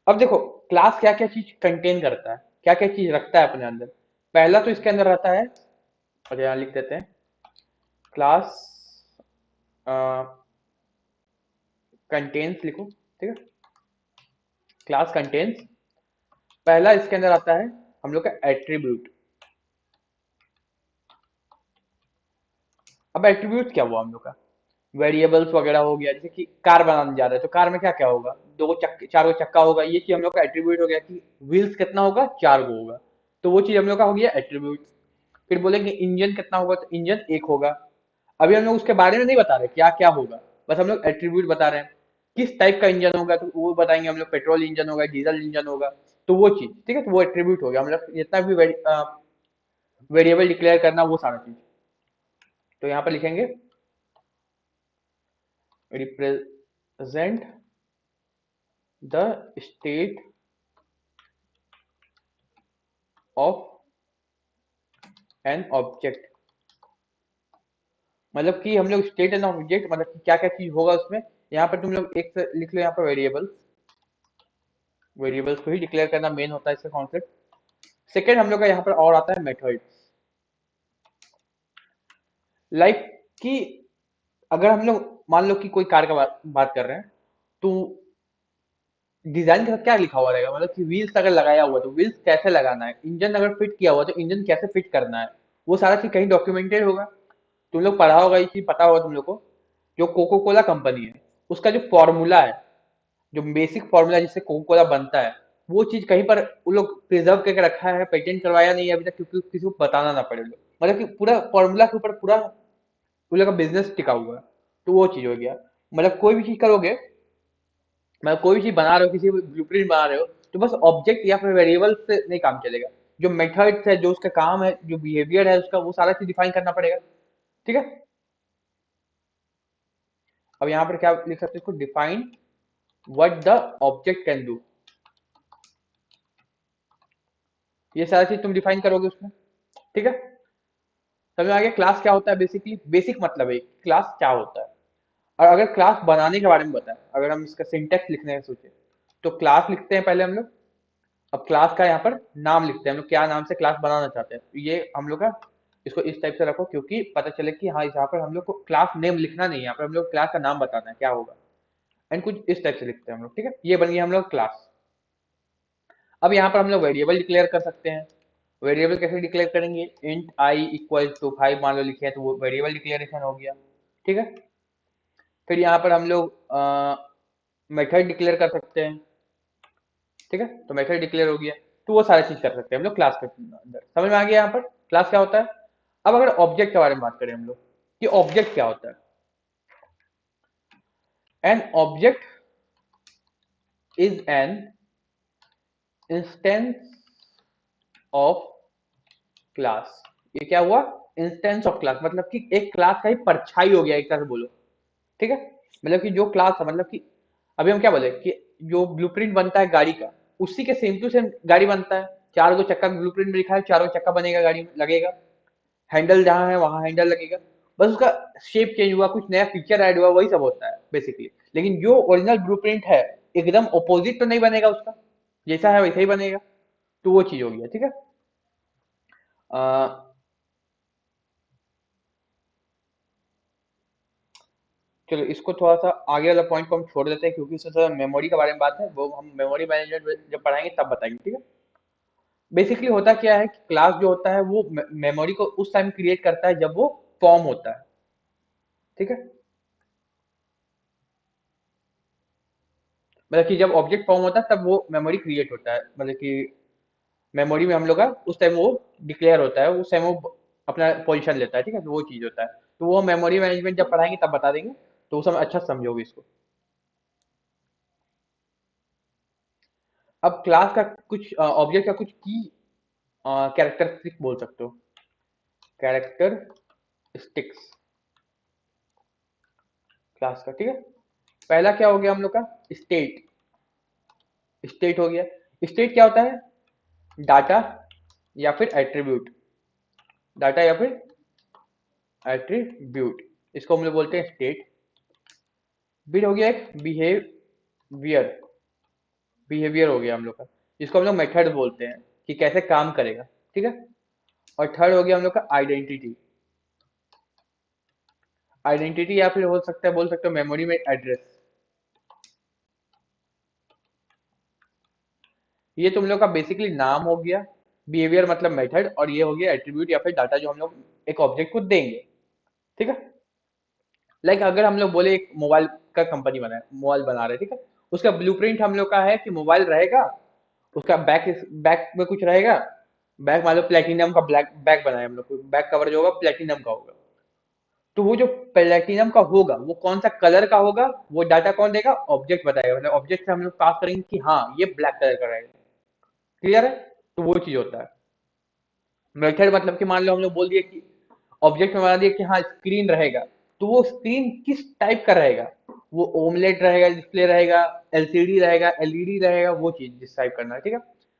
अब देखो, क्लास क्या क्या चीज कंटेन करता है, क्या क्या चीज रखता है अपने अंदर। पहला तो इसके अंदर रहता है, और यहाँ लिख देते हैं, क्लास कंटेन्स लिखो, ठीक है। क्लास कंटेन्स, पहला इसके अंदर आता है हम लोग का एट्रीब्यूट। अब एट्रीब्यूट क्या हुआ हम लोग का, वेरिएबल्स वगैरह हो गया, जैसे कि कार बनाने जा रहे हैं तो कार में क्या क्या होगा, दो चक्के, चार गो चक्का होगा, ये चीज हम लोग का एट्रीब्यूट हो गया कि व्हील्स कितना होगा, चार गो होगा, तो वो चीज हम लोग का हो गया एट्रीब्यूट। फिर बोलेंगे इंजन कितना होगा, तो इंजन एक होगा। अभी हम लोग उसके बारे में नहीं बता रहे क्या क्या होगा, बस हम लोग एट्रीब्यूट बता रहे हैं। किस टाइप का इंजन होगा तो वो बताएंगे हम लोग, पेट्रोल इंजन होगा, डीजल इंजन होगा, तो वो चीज, ठीक है, तो वो एट्रीब्यूट हो गया हम लोग, जितना भी वेरिएबल डिक्लेयर करना वो सारा चीज। तो यहाँ पर लिखेंगे represent the state of an object. मतलब कि हम लोग स्टेट एन ऑब्जेक्ट, मतलब कि क्या क्या चीज होगा उसमें। यहाँ पर तुम लोग एक से लिख लो, यहाँ पर वेरिएबल्स, वेरिएबल्स को ही डिक्लेयर करना मेन होता है इसका कॉन्सेप्ट। सेकेंड हम लोग का यहाँ पर और आता है मेथड, लाइक कि अगर हम लोग मान लो कि कोई कार का बात कर रहे हैं, तो डिजाइन का क्या लिखा हुआ रहेगा, मतलब कि व्हील्स अगर लगाया हुआ तो व्हील्स कैसे लगाना है, इंजन अगर फिट किया हुआ तो इंजन कैसे फिट करना है, वो सारा चीज कहीं डॉक्यूमेंटेड होगा। तुम लोग पढ़ा होगा, ये चीज पता होगा तुम लोग को। जो कोको कोला कंपनी है, उसका जो फॉर्मूला है, जो बेसिक फॉर्मूला जिससे कोको कोला बनता है, वो चीज कहीं पर वो लोग प्रिजर्व करके रखा है, पेटेंट करवाया नहीं है अभी तक, क्योंकि किसी को बताना ना पड़े लोग, मतलब कि पूरा फॉर्मूला के ऊपर पूरा उन लोग का बिजनेस टिका हुआ है। तो वो चीज हो गया। मतलब कोई भी चीज करोगे, मतलब कोई भी चीज बना रहे हो, किसी ब्लूप्रिंट बना रहे हो, तो बस ऑब्जेक्ट या फिर वेरिएबल से नहीं काम चलेगा। जो मेथड्स है, जो उसका काम है, जो बिहेवियर है उसका, वो सारा चीज डिफाइन करना पड़ेगा, ठीक है। अब यहाँ पर क्या लिख सकते हो, इसको define what the object can do. ये सारा चीज तुम डिफाइन करोगे उसमें, ठीक है। समझ में आ गया क्लास क्या होता है, बेसिकली बेसिक मतलब है क्लास क्या होता है। और अगर क्लास बनाने के बारे में बताएं, अगर हम इसका सिंटेक्स लिखने का सोचे, तो क्लास लिखते हैं पहले हम लोग। अब क्लास का यहाँ पर नाम लिखते हैं हम लोग, क्या नाम से क्लास बनाना चाहते हैं। तो ये हम लोग का, इसको इस टाइप से रखो क्योंकि पता चले कि हाँ यहाँ पर हम लोग को क्लास नेम लिखना नहीं है, यहाँ पर हम लोग क्लास का नाम बताना है क्या होगा। एंड कुछ इस टाइप से लिखते हैं हम लोग, ठीक है। ये बन गया हम लोग क्लास। अब यहाँ पर हम लोग वेरिएबल डिक्लेयर कर सकते हैं। वेरिएबल कैसे डिक्लेयर करेंगे, इंट आई इक्वल टू 5 मान लो लिखे हैं, तो वो वेरिएबल डिक्लेरेशन हो गया, ठीक है। फिर यहाँ पर हम लोग मेथड डिक्लेयर कर सकते हैं, ठीक है। तो मेथड डिक्लेयर हो गया, तो वो सारा चीज कर सकते हैं हम लोग क्लास के अंदर। समझ में आ गया यहाँ पर क्लास क्या होता है। अब अगर ऑब्जेक्ट के बारे में बात करें हम लोग कि ऑब्जेक्ट क्या होता है। An object is an instance of class. ये क्या हुआ, इंस्टेंस ऑफ क्लास, मतलब कि एक क्लास का ही परछाई हो गया एक तरह से बोलो, ठीक है। मतलब कि जो क्लास है, मतलब कि अभी हम क्या बोले कि जो ब्लूप्रिंट बनता है गाड़ी का, उसी के सेम टू सेम गाड़ी बनता है। चार गो चक्का ब्लूप्रिंट में लिखा है, चारों चक्का बनेगा, गाड़ी में लगेगा। हैंडल जहां है वहां हैंडल लगेगा, बस उसका शेप चेंज हुआ, कुछ नया फीचर ऐड हुआ, वही सब होता है बेसिकली। लेकिन जो ओरिजिनल ब्लूप्रिंट है एकदम ऑपोजिट तो नहीं बनेगा उसका, जैसा है वैसा ही बनेगा। तो वो चीज हो गया, ठीक है। अ, चलो इसको थोड़ा सा आगे वाला पॉइंट को हम छोड़ देते हैं क्योंकि इससे थोड़ा मेमोरी के बारे में बात है, वो हम मेमोरी मैनेजमेंट जब पढ़ाएंगे तब बताएंगे, ठीक है। बेसिकली होता क्या है कि क्लास जो होता है वो मेमोरी को उस टाइम क्रिएट करता है जब वो फॉर्म होता है, ठीक है। मतलब कि जब ऑब्जेक्ट फॉर्म होता है तब वो मेमोरी क्रिएट होता है, मतलब कि मेमोरी में हम लोग का उस टाइम वो डिक्लेयर होता है, उस टाइम वो अपना पोजीशन लेता है, ठीक है। तो वो चीज होता है, तो वो मेमोरी मैनेजमेंट जब पढ़ाएंगे तब बता देंगे, तो उस समय अच्छा समझोगे इसको। अब क्लास का कुछ ऑब्जेक्ट का कुछ की कैरेक्टरिस्टिक बोल सकते हो, कैरेक्टरिस्टिक्स क्लास का, ठीक है। पहला क्या हो गया हम लोग का, स्टेट। स्टेट हो गया। स्टेट क्या होता है, डाटा या फिर एट्रीब्यूट, डाटा या फिर एट्रीब्यूट, इसको हम लोग बोलते हैं स्टेट। फिर हो गया एक बिहेवियर, बिहेवियर हो गया हम लोग का, जिसको हम लोग मेथड बोलते हैं कि कैसे काम करेगा, ठीक है। और थर्ड हो गया हम लोग का आइडेंटिटी। आइडेंटिटी या फिर हो सकता है, बोल सकते हो मेमोरी में एड्रेस। ये तुम लोग का बेसिकली नाम हो गया, बिहेवियर मतलब मेथड, और ये हो गया एट्रीब्यूट या फिर डाटा जो हम लोग एक ऑब्जेक्ट को देंगे, ठीक है। लाइक अगर हम लोग बोले एक मोबाइल का कंपनी बना है, मोबाइल बना रहे हैं, ठीक है। उसका ब्लूप्रिंट हम लोग का है कि मोबाइल रहेगा, उसका बैक, बैक में कुछ रहेगा। बैक मान लो प्लेटिनम का ब्लैक बैक बनाए हम लोग, बैक कवर जो होगा प्लेटिनम का होगा। तो वो जो प्लेटिनम का होगा वो कौन सा कलर का होगा, वो डाटा कौन देगा, ऑब्जेक्ट बताएगा। मतलब ऑब्जेक्ट से हम लोग पास करेंगे कि हाँ ये ब्लैक कलर का रहेगा, क्लियर है। तो वो चीज होता है मेथड, मतलब कि मान लो हम लोग बोल दिए कि ऑब्जेक्ट में बना दिया कि हाँ स्क्रीन रहेगा, तो वो स्क्रीन किस टाइप का रहेगा, वो ओमलेट रहेगा, डिस्प्ले रहेगा, एलसीडी रहेगा, एलईडी रहेगा, वो चीज डिसाइड करना है, ठीक है।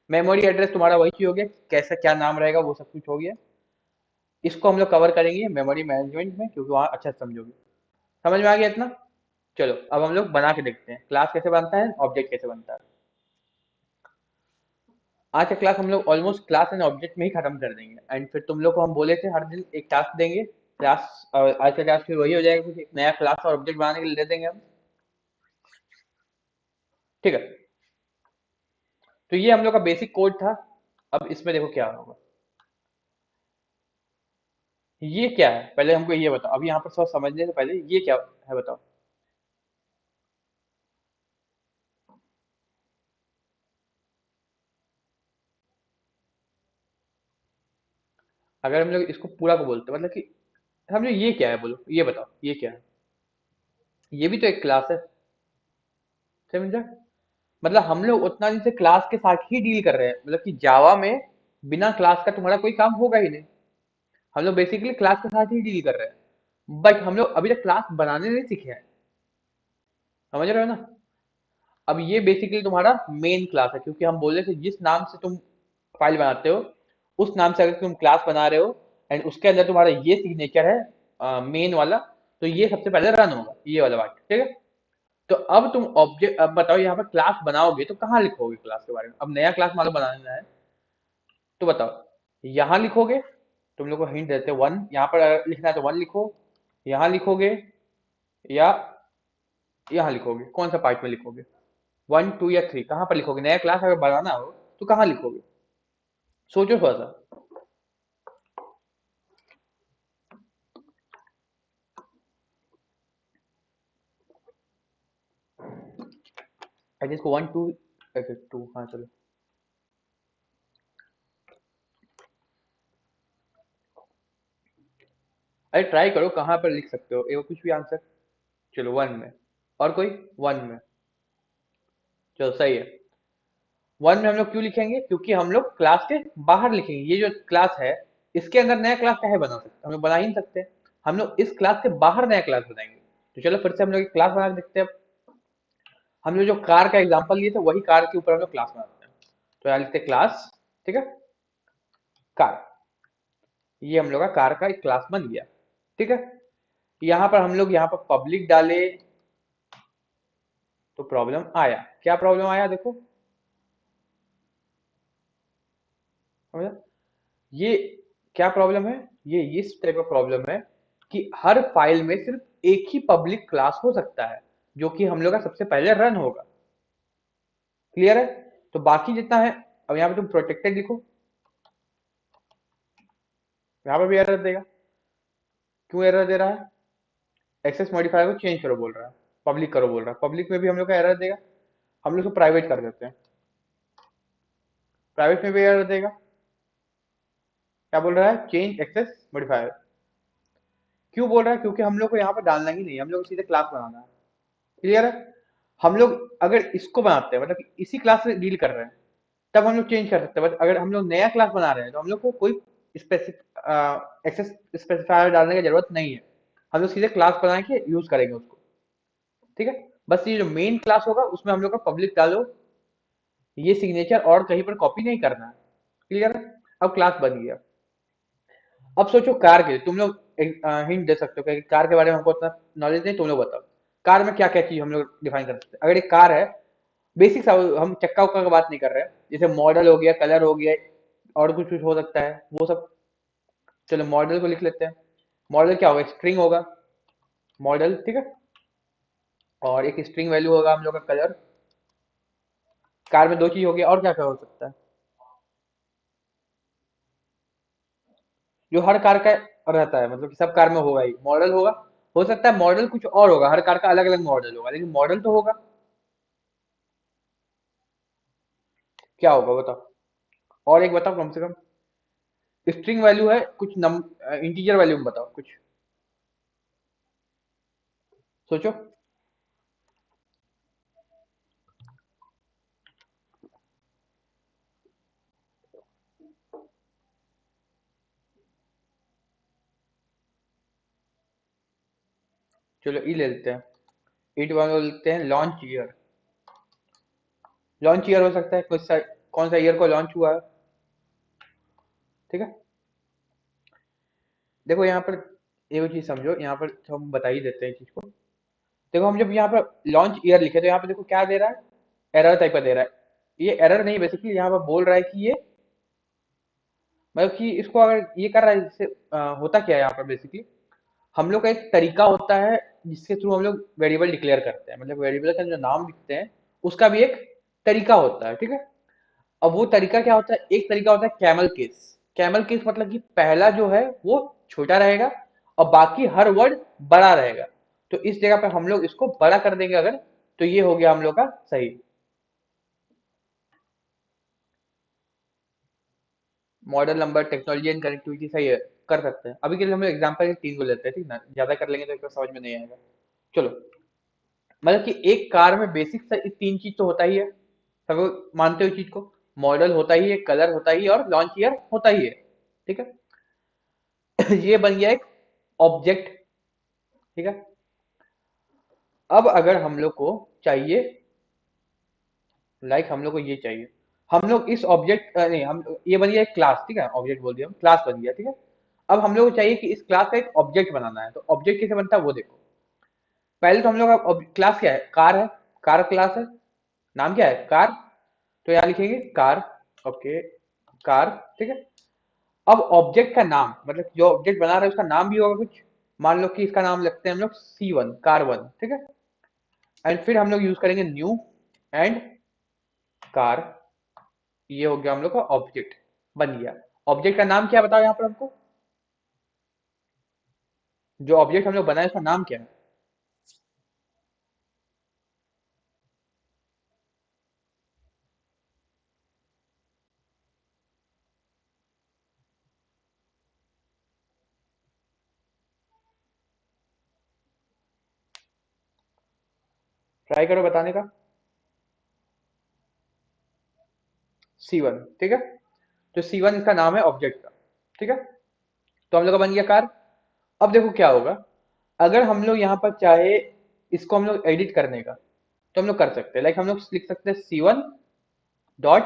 मेमोरी एड्रेस तुम्हारा वही चीज हो गया, कैसा क्या नाम रहेगा वो सब कुछ हो गया। इसको हम लोग कवर करेंगे मेमोरी मैनेजमेंट में क्योंकि वहां अच्छा से समझोगे। समझ में आ गया इतना। चलो अब हम लोग बना के देखते हैं क्लास कैसे बनता है, ऑब्जेक्ट कैसे बनता है। आज का क्लास हम लोग ऑलमोस्ट क्लास एंड ऑब्जेक्ट में ही खत्म कर देंगे, एंड फिर तुम लोग को हम बोले थे हर दिन एक टास्क देंगे क्लास, आज का क्लास फिर वही हो जाएगा, कुछ एक नया क्लास और ऑब्जेक्ट बनाने के लिए दे देंगे हम, ठीक है। तो ये हम लोग का बेसिक कोड था। अब इसमें देखो क्या होगा, ये क्या है पहले हमको ये बताओ, अभी यहाँ पर सब समझने से पहले ये क्या है बताओ। अगर हम लोग इसको पूरा को बोलते हैं, मतलब कि हम लोग ये क्या है बोलो, ये बताओ ये क्या है। ये भी तो एक क्लास है, समझा। मतलब हम लोग उतना दिन से क्लास के साथ ही डील कर रहे हैं, मतलब कि जावा में बिना क्लास का तुम्हारा कोई काम होगा ही नहीं। हम लोग बेसिकली क्लास के साथ ही डील कर रहे हैं, बट हम लोग अभी तक क्लास बनाने नहीं सीखे हैं, समझ रहे हो ना। अब ये बेसिकली तुम्हारा मेन क्लास है क्योंकि हम बोले थे जिस नाम से तुम फाइल बनाते हो उस नाम से अगर तुम क्लास बना रहे हो एंड उसके अंदर तुम्हारा ये सिग्नेचर है मेन वाला, तो ये सबसे पहले रन होगा, ये वाला बात, ठीक है। तो अब तुम ऑब्जेक्ट, अब बताओ यहाँ पर क्लास बनाओगे तो कहाँ लिखोगे क्लास के बारे में? अब नया क्लास मान लो बनाना है, तो बताओ यहाँ लिखोगे, तुम लोग को हिंट देते हैं, वन यहाँ पर अगर लिखना है तो वन लिखो, यहाँ लिखोगे, या यहाँ लिखोगे, कौन सा पार्ट में लिखोगे? वन, टू या थ्री, कहाँ पर लिखोगे? नया क्लास अगर बनाना हो तो कहाँ लिखोगे? सोचो थोड़ा सा। आई इसको वन टू, ऐसे टू, हाँ चलो। अरे ट्राई करो कहाँ पर लिख सकते हो, एक कुछ भी आंसर। चलो वन में, और कोई? वन में, चलो सही है। वन में हम लोग क्यों लिखेंगे? क्योंकि हम लोग क्लास के बाहर लिखेंगे, ये जो क्लास है इसके अंदर नया क्लास काहे बना सकते हैं? हम लोग बना ही नहीं सकते। हम लोग इस क्लास के बाहर नया क्लास बनाएंगे। तो चलो फिर से हम लोग एक क्लास बना के देखते हैं। हम लोग जो कार का एग्जांपल लिए थे वही कार के ऊपर हम लोग क्लास बनाते हैं। तो यहाँ लिखते हैं क्लास, ठीक है, कार। ये हम लोग का कार का एक क्लास बन गया, ठीक है। यहाँ पर हम लोग यहाँ पर पब्लिक डाले तो प्रॉब्लम आया। क्या प्रॉब्लम आया देखो, समझा? ये क्या प्रॉब्लम है? ये इस टाइप का प्रॉब्लम है कि हर फाइल में सिर्फ एक ही पब्लिक क्लास हो सकता है, जो कि हम लोग का सबसे पहले रन होगा। क्लियर है? तो बाकी जितना है, अब यहाँ पे तुम प्रोटेक्टेड लिखो, यहाँ पर भी एरर देगा। क्यों एरर दे रहा है? एक्सेस मॉडिफायर को चेंज करो बोल रहा है, पब्लिक करो बोल रहा है। पब्लिक में भी हम लोग का एरर देगा। हम लोग उसको प्राइवेट कर देते हैं, प्राइवेट में भी एरर देगा। क्या बोल रहा है? Change access modifier. क्यों बोल रहा है? क्योंकि हम लोग को यहाँ पर डालना ही नहीं है, हम लोग को सीधे क्लास बनाना है। क्लियर है? हम लोग अगर इसको बनाते हैं, मतलब कि इसी क्लास से डील कर रहे हैं, तब हम लोग चेंज कर सकते हैं। बट अगर हम लोग नया क्लास बना रहे हैं तो हम लोग को कोई स्पेसिफिक एक्सेस स्पेसिफायर डालने की जरूरत नहीं है। हम लोग सीधे क्लास बना के यूज करेंगे उसको, ठीक है। बस ये जो मेन क्लास होगा उसमें हम लोग का पब्लिक डालो, ये सिग्नेचर और कहीं पर कॉपी नहीं करना है। क्लियर है? अब क्लास बन गया। अब सोचो कार के लिए तुम लोग हिंट दे सकते हो कि कार के बारे में हमको उतना नॉलेज नहीं, तुम लोग बताओ कार में क्या क्या चीज हम लोग डिफाइन कर सकते हैं। अगर एक कार है, बेसिक सा, हम चक्का उक्का की बात नहीं कर रहे हैं, जैसे मॉडल हो गया, कलर हो गया, और कुछ कुछ हो सकता है वो सब। चलो मॉडल को लिख लेते हैं। मॉडल क्या होगा? स्ट्रिंग होगा मॉडल, ठीक है। और एक स्ट्रिंग वैल्यू होगा हम लोग का कलर। कार में दो चीज हो गया, और क्या क्या हो सकता है जो हर कार का रहता है, मतलब कि सब कार में होगा ही? मॉडल होगा, हो सकता है मॉडल कुछ और होगा, हर कार का अलग अलग मॉडल होगा, लेकिन मॉडल तो होगा। क्या होगा बताओ? और एक बताओ कम से कम। स्ट्रिंग वैल्यू है कुछ नम इंटीजर वैल्यू में बताओ कुछ, सोचो। चलो ई ले लेते हैं, ईट वन लेते हैं, लॉन्च ईयर। लॉन्च ईयर हो सकता है कुछ सा, कौन सा ईयर को लॉन्च हुआ है, ठीक है। देखो यहाँ पर एक चीज समझो, यहाँ पर हम बता ही देते हैं चीज को। देखो हम जब यहाँ पर लॉन्च ईयर लिखे तो यहाँ पे देखो क्या दे रहा है? एरर टाइप का दे रहा है। ये एरर नहीं, बेसिकली यहाँ पर बोल रहा है कि ये, मतलब कि इसको अगर ये कर रहा है, इससे होता क्या है यहाँ पर बेसिकली, हम लोग का एक तरीका होता है जिसके थ्रू हम लोग वेरिएबल डिक्लेयर करते हैं, मतलब वेरिएबल का जो नाम लिखते हैं उसका भी एक तरीका होता है, ठीक है। अब वो तरीका क्या होता है? एक तरीका होता है कैमल केस। कैमल केस मतलब कि पहला जो है वो छोटा रहेगा और बाकी हर वर्ड बड़ा रहेगा। तो इस जगह पे हम लोग इसको बड़ा कर देंगे अगर, तो ये हो गया हम लोग का सही। Model number, technology and connectivity, सही है, कर सकते हैं। अभी के लिए हम लोग एग्जाम्पल तीन को लेते हैं, ठीक ना, ज्यादा कर लेंगे तो एक समझ में नहीं आएगा। चलो, मतलब कि एक कार में बेसिक सा ये तीन चीज तो होता ही है, सब लोग मानते हो चीज को। मॉडल होता ही है, कलर होता ही है, और लॉन्च ईयर होता ही है, ठीक है। ये बन गया एक ऑब्जेक्ट, ठीक है। अब अगर हम लोग को चाहिए, लाइक हम लोग को ये चाहिए, हम लोग इस ऑब्जेक्ट नहीं, हम ये बन गया एक क्लास, ठीक है, ऑब्जेक्ट बोल दिया, हम क्लास बन गया, ठीक है। अब हम लोग को चाहिए कि इस क्लास का एक ऑब्जेक्ट बनाना है, तो ऑब्जेक्ट कैसे बनता है वो देखो। पहले तो हम लोग का क्लास क्या है, कार है, कार क्लास है, नाम क्या है, कार। तो यहाँ लिखेंगे कार। Okay, car. ठीक है। अब ऑब्जेक्ट का नाम, मतलब जो ऑब्जेक्ट बना रहा है उसका नाम भी होगा कुछ। मान लो कि इसका नाम लगते हैं हम लोग C1, कार 1। ठीक है। एंड फिर हम लोग यूज करेंगे न्यू एंड कार। ये हो गया हम लोग का ऑब्जेक्ट, बन गया। ऑब्जेक्ट का नाम क्या बताओ यहाँ पर हमको, जो ऑब्जेक्ट हम लोग बनाए उसका नाम क्या है। ट्राई करो बताने का। C1। ठीक है। तो C1 इसका नाम है ऑब्जेक्ट का। ठीक है। तो हम लोग का बन गया कार। अब देखो क्या होगा, अगर हम लोग यहाँ पर चाहे इसको हम लोग एडिट करने का, तो हम लोग कर सकते हैं। लाइक हम लोग लिख सकते हैं C1 डॉट,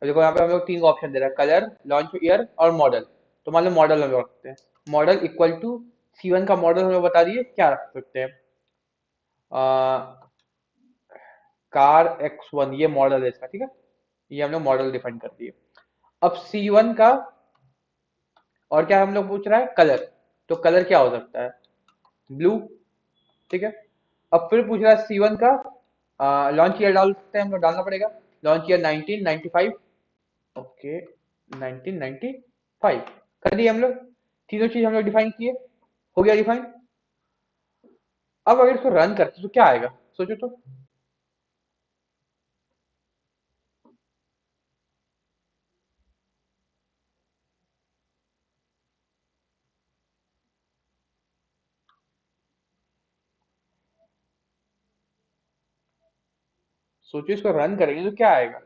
देखो यहाँ पे हम लोग तीन ऑप्शन दे रहा है, कलर, लॉन्च ईयर और मॉडल। तो मान लो मॉडल हम लोग रखते हैं, मॉडल इक्वल टू C1 का मॉडल हम लोग बता दिए क्या रख सकते हैं, कार X1, ये मॉडल है इसका। ठीक है। ये हम लोग मॉडल डिफाइन कर दिए। अब C1 का और क्या हम लोग पूछ रहा है, कलर। तो कलर क्या हो सकता है, ब्लू। ठीक है। अब फिर पूछ रहा है C1 का लॉन्च ईयर, डाल सकते हैं हम लोग, डालना पड़ेगा लॉन्च ईयर 1995। ओके, 1995 कर दिए हम लोग। तीनों चीज हम लोग डिफाइन किए, हो गया डिफाइन। अब अगर इसको रन करते तो क्या आएगा, सोचो तो। सोचो इसको रन करेंगे तो क्या आएगा।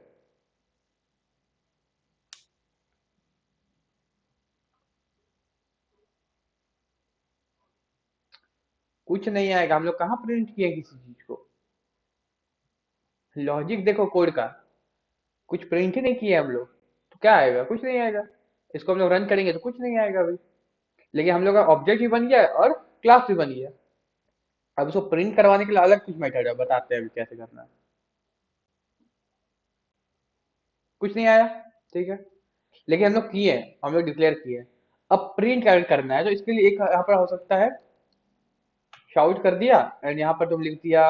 कुछ नहीं आएगा, हम लोग कहाँ प्रिंट किए किसी चीज को। लॉजिक देखो कोड का, कुछ प्रिंट ही नहीं किया हम लोग, तो क्या आएगा, कुछ नहीं आएगा। इसको हम लोग रन करेंगे तो कुछ नहीं आएगा अभी। लेकिन हम लोग का ऑब्जेक्ट भी बन गया है और क्लास भी बन गया। अब इसको प्रिंट करवाने के लिए अलग कुछ मेथड है, बताते हैं अभी कैसे करना है। कुछ नहीं आया। ठीक है। लेकिन हम लोग किए हैं, हम लोग डिक्लेयर किए हैं। अब प्रिंट करना है तो इसके लिए एक यहाँ पर हो सकता है, शाउट कर दिया एंड यहाँ पर तुम लिख दिया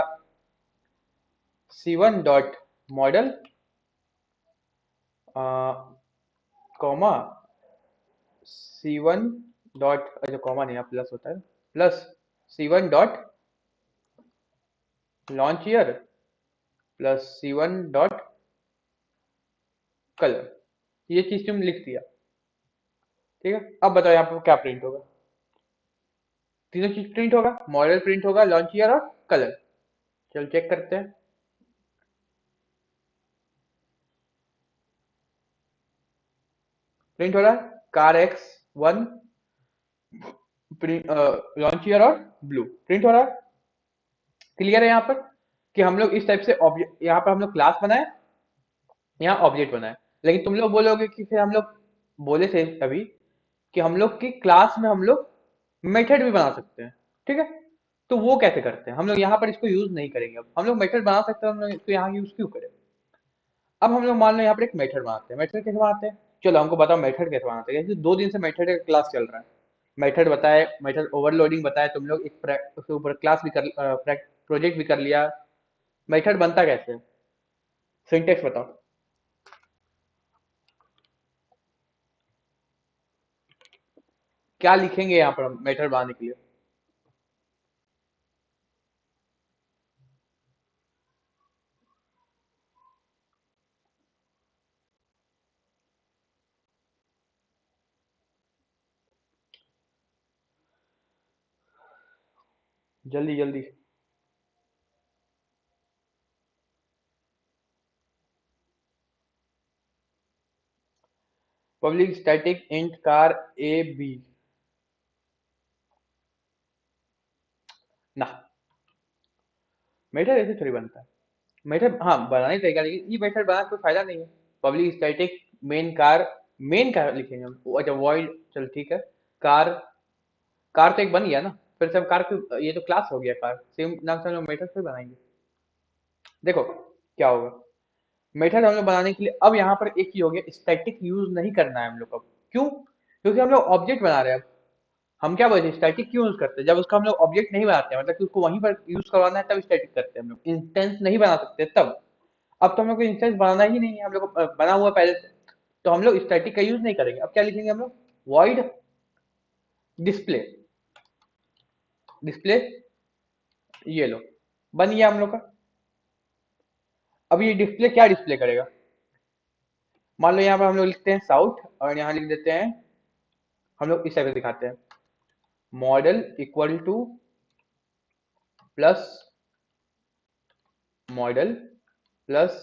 C1 dot model, comma C1 dot, अच्छा कॉमा नहीं, यहाँ प्लस होता है, plus C1 dot launch year plus C1 dot colour. ये चीज तुम लिख दिया। ठीक है। अब बताओ यहाँ पर क्या प्रिंट होगा, तीनों चीज प्रिंट होगा, मॉडल प्रिंट होगा, लॉन्च ईयर और कलर। चलो चेक करते हैं। प्रिंट हो रहा है, car X1 print, launch year और ब्लू प्रिंट हो रहा है। क्लियर है यहाँ पर कि हम लोग इस टाइप से ऑब्जेक्ट, यहाँ पर हम लोग क्लास बनाए, यहाँ ऑब्जेक्ट बनाए। लेकिन तुम लोग बोलोगे कि फिर हम लोग बोले थे अभी कि हम लोग की क्लास में हम लोग मेथड भी बना सकते हैं। ठीक है। तो वो कैसे करते हैं, हम लोग यहाँ पर इसको यूज नहीं करेंगे। अब हम लोग मेथड बना सकते हैं, हम लोग इसको यहाँ यूज क्यों करें। अब हम लोग मान लो यहाँ पर एक मेथड बनाते हैं, मेथड कैसे बनाते हैं, चलो हमको बताओ मेथड कैसे बनाते हैं। जैसे 2 दिन से मेथड का क्लास चल रहा है, मेथड बताए, मेथड ओवरलोडिंग बताए, तुम लोग एक उसके ऊपर क्लास भी कर, प्रोजेक्ट भी कर लिया। मेथड बनता कैसे है, सिंटेक्स बताओ। क्या लिखेंगे यहाँ पर हम मेथड बनाने के लिए। जल्दी जल्दी। Public static int car A B। ना, मेथड ऐसे थोड़ी बनता है। मेथड हाँ बनाने तरीका, लेकिन ये मेथड बनाने कोई फायदा नहीं है। Public static main car, main car लिखेंगे हम, अच्छा वॉइड, चल ठीक है। कार, कार तो एक बन गया ना। फिर से हम कार ये तो क्लास हो गया, कार सेम नाम से हम लोग मेथड फिर बनाएंगे। देखो क्या होगा, मेथड हम लोग बनाने के लिए अब यहाँ पर एक ही हो गया, स्टैटिक यूज नहीं करना है हम लोग को। क्यों? क्योंकि हम लोग ऑब्जेक्ट बना रहे हैं अब। हम क्या बोलते हैं स्टैटिक क्यों यूज करते हैं, जब उसका हम लोग ऑब्जेक्ट नहीं बनाते हैं, मतलब कि उसको वहीं पर यूज करवाना है तब स्टैटिक करते हैं हम लोग, इंस्टेंस नहीं बना सकते तब। अब तो हम लोग को इंस्टेंस बनाना ही नहीं है, हम लोग को बना हुआ पहले से, तो हम लोग स्टैटिक का यूज नहीं करेंगे। अब क्या लिखेंगे हम लोग, वॉइड डिस्प्ले, डिस्प्ले ये लो, बन गया हम लोग का। अब ये डिस्प्ले क्या डिस्प्ले करेगा, मान लो यहाँ पर हम लोग लिखते हैं साउथ और यहाँ लिख देते हैं, हम लोग इस टाइप से दिखाते हैं, model equal two plus model plus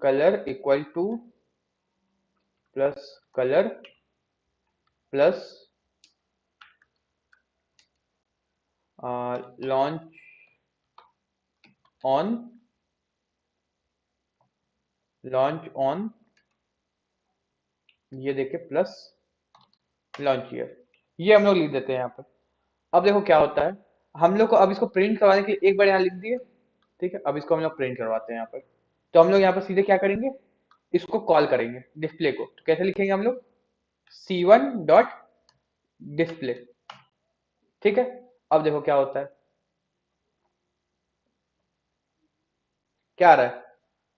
colour equal two plus colour plus launch on, launch on ये देखे प्लस लॉन्च ईयर, ये हम लोग लिख देते हैं यहाँ पर। अब देखो क्या होता है, हम लोग को अब इसको प्रिंट करवाने के लिए एक बार यहाँ लिख दिए, ठीक है। अब इसको हम लोग प्रिंट करवाते हैं यहाँ पर, तो हम लोग यहाँ पर सीधे क्या करेंगे, इसको कॉल करेंगे डिस्प्ले को, तो कैसे लिखेंगे हम लोग, C1 डॉट डिस्प्ले, ठीक है। अब देखो क्या होता है, क्या आ रहा है,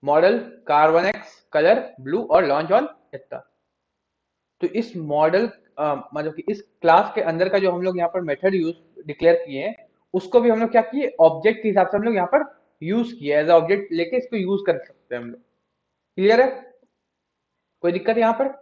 model car 1X colour blue और लॉन्च ऑन इतना। तो इस मॉडल मतलब कि इस क्लास के अंदर का जो हम लोग यहाँ पर मेथड यूज डिक्लेयर किए हैं, उसको भी हम लोग क्या किए, ऑब्जेक्ट के हिसाब से हम लोग यहाँ पर यूज किए, एज ऑब्जेक्ट लेके इसको यूज कर सकते हैं हम लोग। क्लियर है, कोई दिक्कत है यहाँ पर?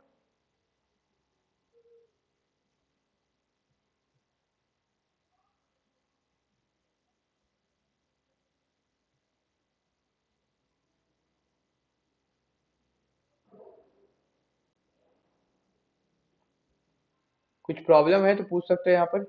कुछ प्रॉब्लम है तो पूछ सकते हैं यहाँ पर।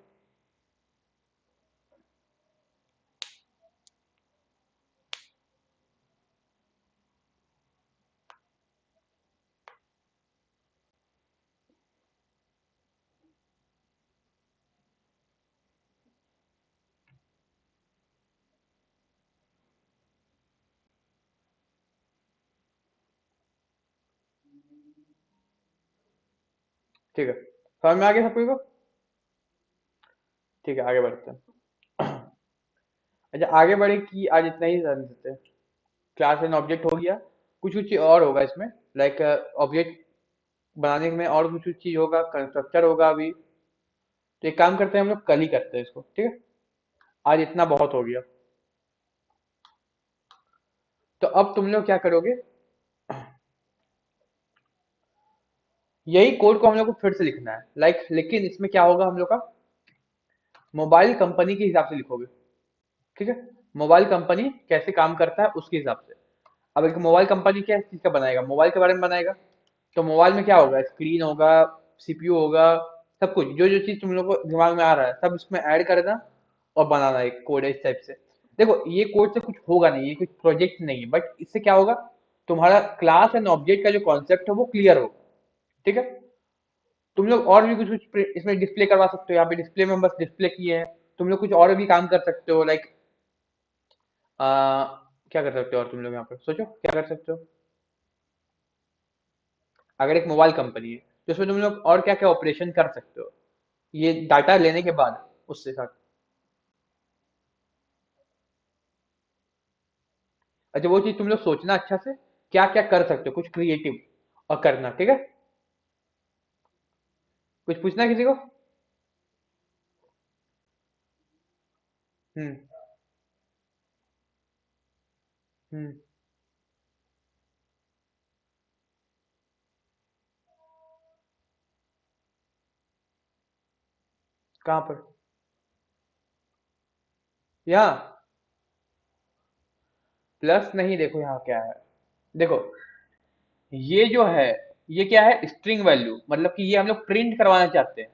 ठीक है, समझ में आ गया सबको को? ठीक है, आगे बढ़ते हैं। अच्छा, आगे बढ़े कि आज इतना ही जान देते हैं। क्लास एंड ऑब्जेक्ट हो गया, कुछ कुछ चीज और होगा इसमें, लाइक ऑब्जेक्ट बनाने में और कुछ कुछ चीज होगा, कंस्ट्रक्टर होगा अभी। तो एक काम करते हैं हम लोग, कल ही करते हैं इसको, ठीक है। आज इतना बहुत हो गया। तो अब तुम लोग क्या करोगे, यही कोड को हम लोग को फिर से लिखना है, लाइक लेकिन इसमें क्या होगा हम लोग का, मोबाइल कंपनी के हिसाब से लिखोगे, ठीक है। मोबाइल कंपनी कैसे काम करता है उसके हिसाब से। अब एक मोबाइल कंपनी क्या चीज का बनाएगा, मोबाइल के बारे में बनाएगा, तो मोबाइल में क्या होगा, स्क्रीन होगा, सीपीयू होगा, सब कुछ जो जो चीज तुम लोग को दिमाग में आ रहा है सब इसमें ऐड करना और बनाना एक कोड है इस टाइप से। देखो ये कोड से कुछ होगा नहीं, ये कुछ प्रोजेक्ट नहीं है, बट इससे क्या होगा, तुम्हारा क्लास एंड ऑब्जेक्ट का जो कॉन्सेप्ट है वो क्लियर होगा, ठीक है। तुम लोग और भी कुछ कुछ इसमें डिस्प्ले करवा सकते हो, यहाँ पे डिस्प्ले में हम बस डिस्प्ले किए हैं, तुम लोग कुछ और भी काम कर सकते हो, लाइक क्या कर सकते हो और तुम लोग यहाँ पर सोचो क्या कर सकते हो। अगर एक मोबाइल कंपनी है तो उसमें तुम लोग और क्या क्या ऑपरेशन कर सकते हो, ये डाटा लेने के बाद उससे साथ। अच्छा, वो चीज तुम लोग सोचना अच्छा से, क्या क्या कर सकते हो, कुछ क्रिएटिव और करना, ठीक है। कुछ पूछना है किसी को? हम्म। हम्म। कहाँ पर? यहाँ प्लस नहीं, देखो यहाँ क्या है, देखो ये जो है, ये क्या है, स्ट्रिंग वैल्यू, मतलब कि ये हम लोग प्रिंट करवाना चाहते हैं।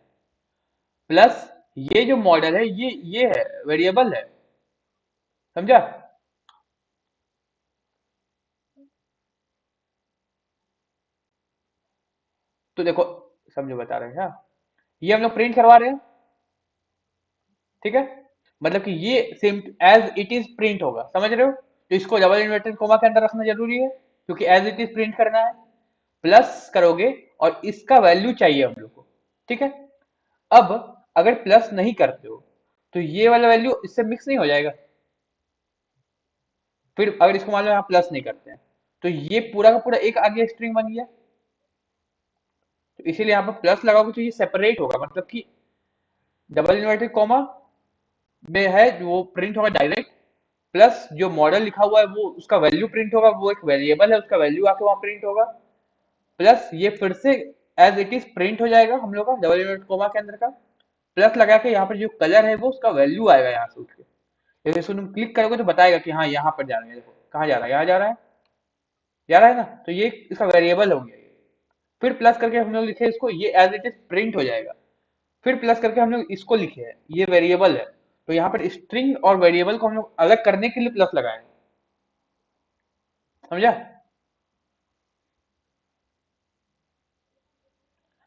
प्लस ये जो मॉडल है ये है, वेरिएबल है, समझा। तो देखो समझो बता रहे हैं, हाँ। ये हम लोग प्रिंट करवा रहे हैं, ठीक है। मतलब कि ये same as it is print होगा, समझ रहे हो। तो इसको डबल इन्वर्टेड कोमा के अंदर रखना जरूरी है, क्योंकि एज इट इज प्रिंट करना है। प्लस करोगे और इसका वैल्यू चाहिए हम लोग को, ठीक है। अब अगर प्लस नहीं करते हो तो ये वाला वैल्यू इससे मिक्स नहीं हो जाएगा। फिर अगर इसको मान लो यहाँ प्लस नहीं करते हैं, तो ये पूरा का पूरा एक आगे स्ट्रिंग बन गया। तो इसीलिए यहाँ पर प्लस लगाओगे तो ये सेपरेट होगा, मतलब कि डबल इन्वर्टेड कॉमा में है वो प्रिंट होगा डायरेक्ट। प्लस जो मॉडल लिखा हुआ है वो उसका वैल्यू प्रिंट होगा, वो एक वेरिएबल है, उसका वैल्यू आके वहां प्रिंट होगा। प्लस ये फिर से एज इट इज प्रिंट हो जाएगा हम लोग का डबल इन्वर्टेड कॉमा के अंदर का। प्लस लगा के यहाँ पर जो कलर है वो उसका वैल्यू आएगा यहाँ से उठ के। जैसे इसको तुम क्लिक करोगे तो बताएगा कि हाँ यहाँ पर जा रहा है, देखो कहाँ जा रहा है, यहाँ जा रहा है, जा रहा है ना। तो ये इसका वेरिएबल हो गया ये। फिर प्लस करके हम लोग लिखे इसको, ये एज इट इज प्रिंट हो जाएगा। फिर प्लस करके हम लोग इसको लिखे हैं, ये वेरिएबल है। तो यहाँ पर स्ट्रिंग और वेरिएबल को हम लोग अलग करने के लिए प्लस लगाए, समझा।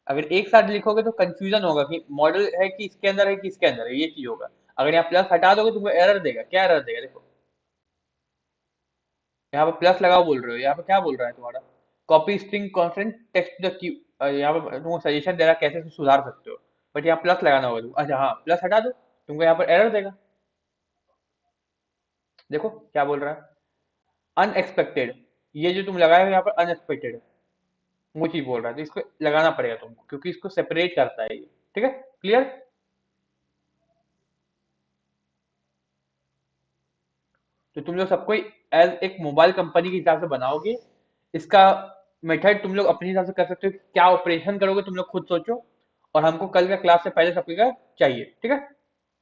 अगर एक साथ लिखोगे तो कंफ्यूजन होगा कि मॉडल है कि इसके अंदर है कि इसके अंदर है, ये चीज होगा। अगर यहाँ प्लस हटा दोगे तो वो एरर देगा, क्या एरर देगा देखो। यहाँ पर प्लस लगाओ बोल रहे हो, यहाँ पर क्या बोल रहा है तुम्हारा, copy string constant text the key. यहाँ पर तुमको सजेशन दे रहा है कैसे इसे सुधार सकते हो। बट यहाँ प्लस लगाना होगा तुमको। अच्छा हाँ, प्लस हटा दो, तुमको यहाँ पर एरर देगा। देखो क्या बोल रहा है, अनएक्सपेक्टेड। ये जो तुम लगाए हो यहाँ पर अनएक्सपेक्टेड है, वो चीज बोल रहा है। तो इसको लगाना पड़ेगा तुमको, क्योंकि इसको सेपरेट करता है ये, ठीक है। क्लियर। तो तुम लोग सबको एज एक मोबाइल कंपनी के हिसाब से बनाओगे। इसका मेथड तुम लोग अपने हिसाब से कर सकते हो, क्या ऑपरेशन करोगे तुम लोग खुद सोचो। और हमको कल का क्लास से पहले सबके का चाहिए, ठीक है।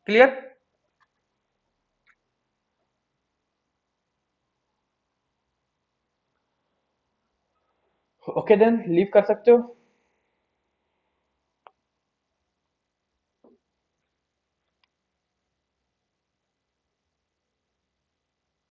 क्लियर। ओके देन लीव कर सकते हो।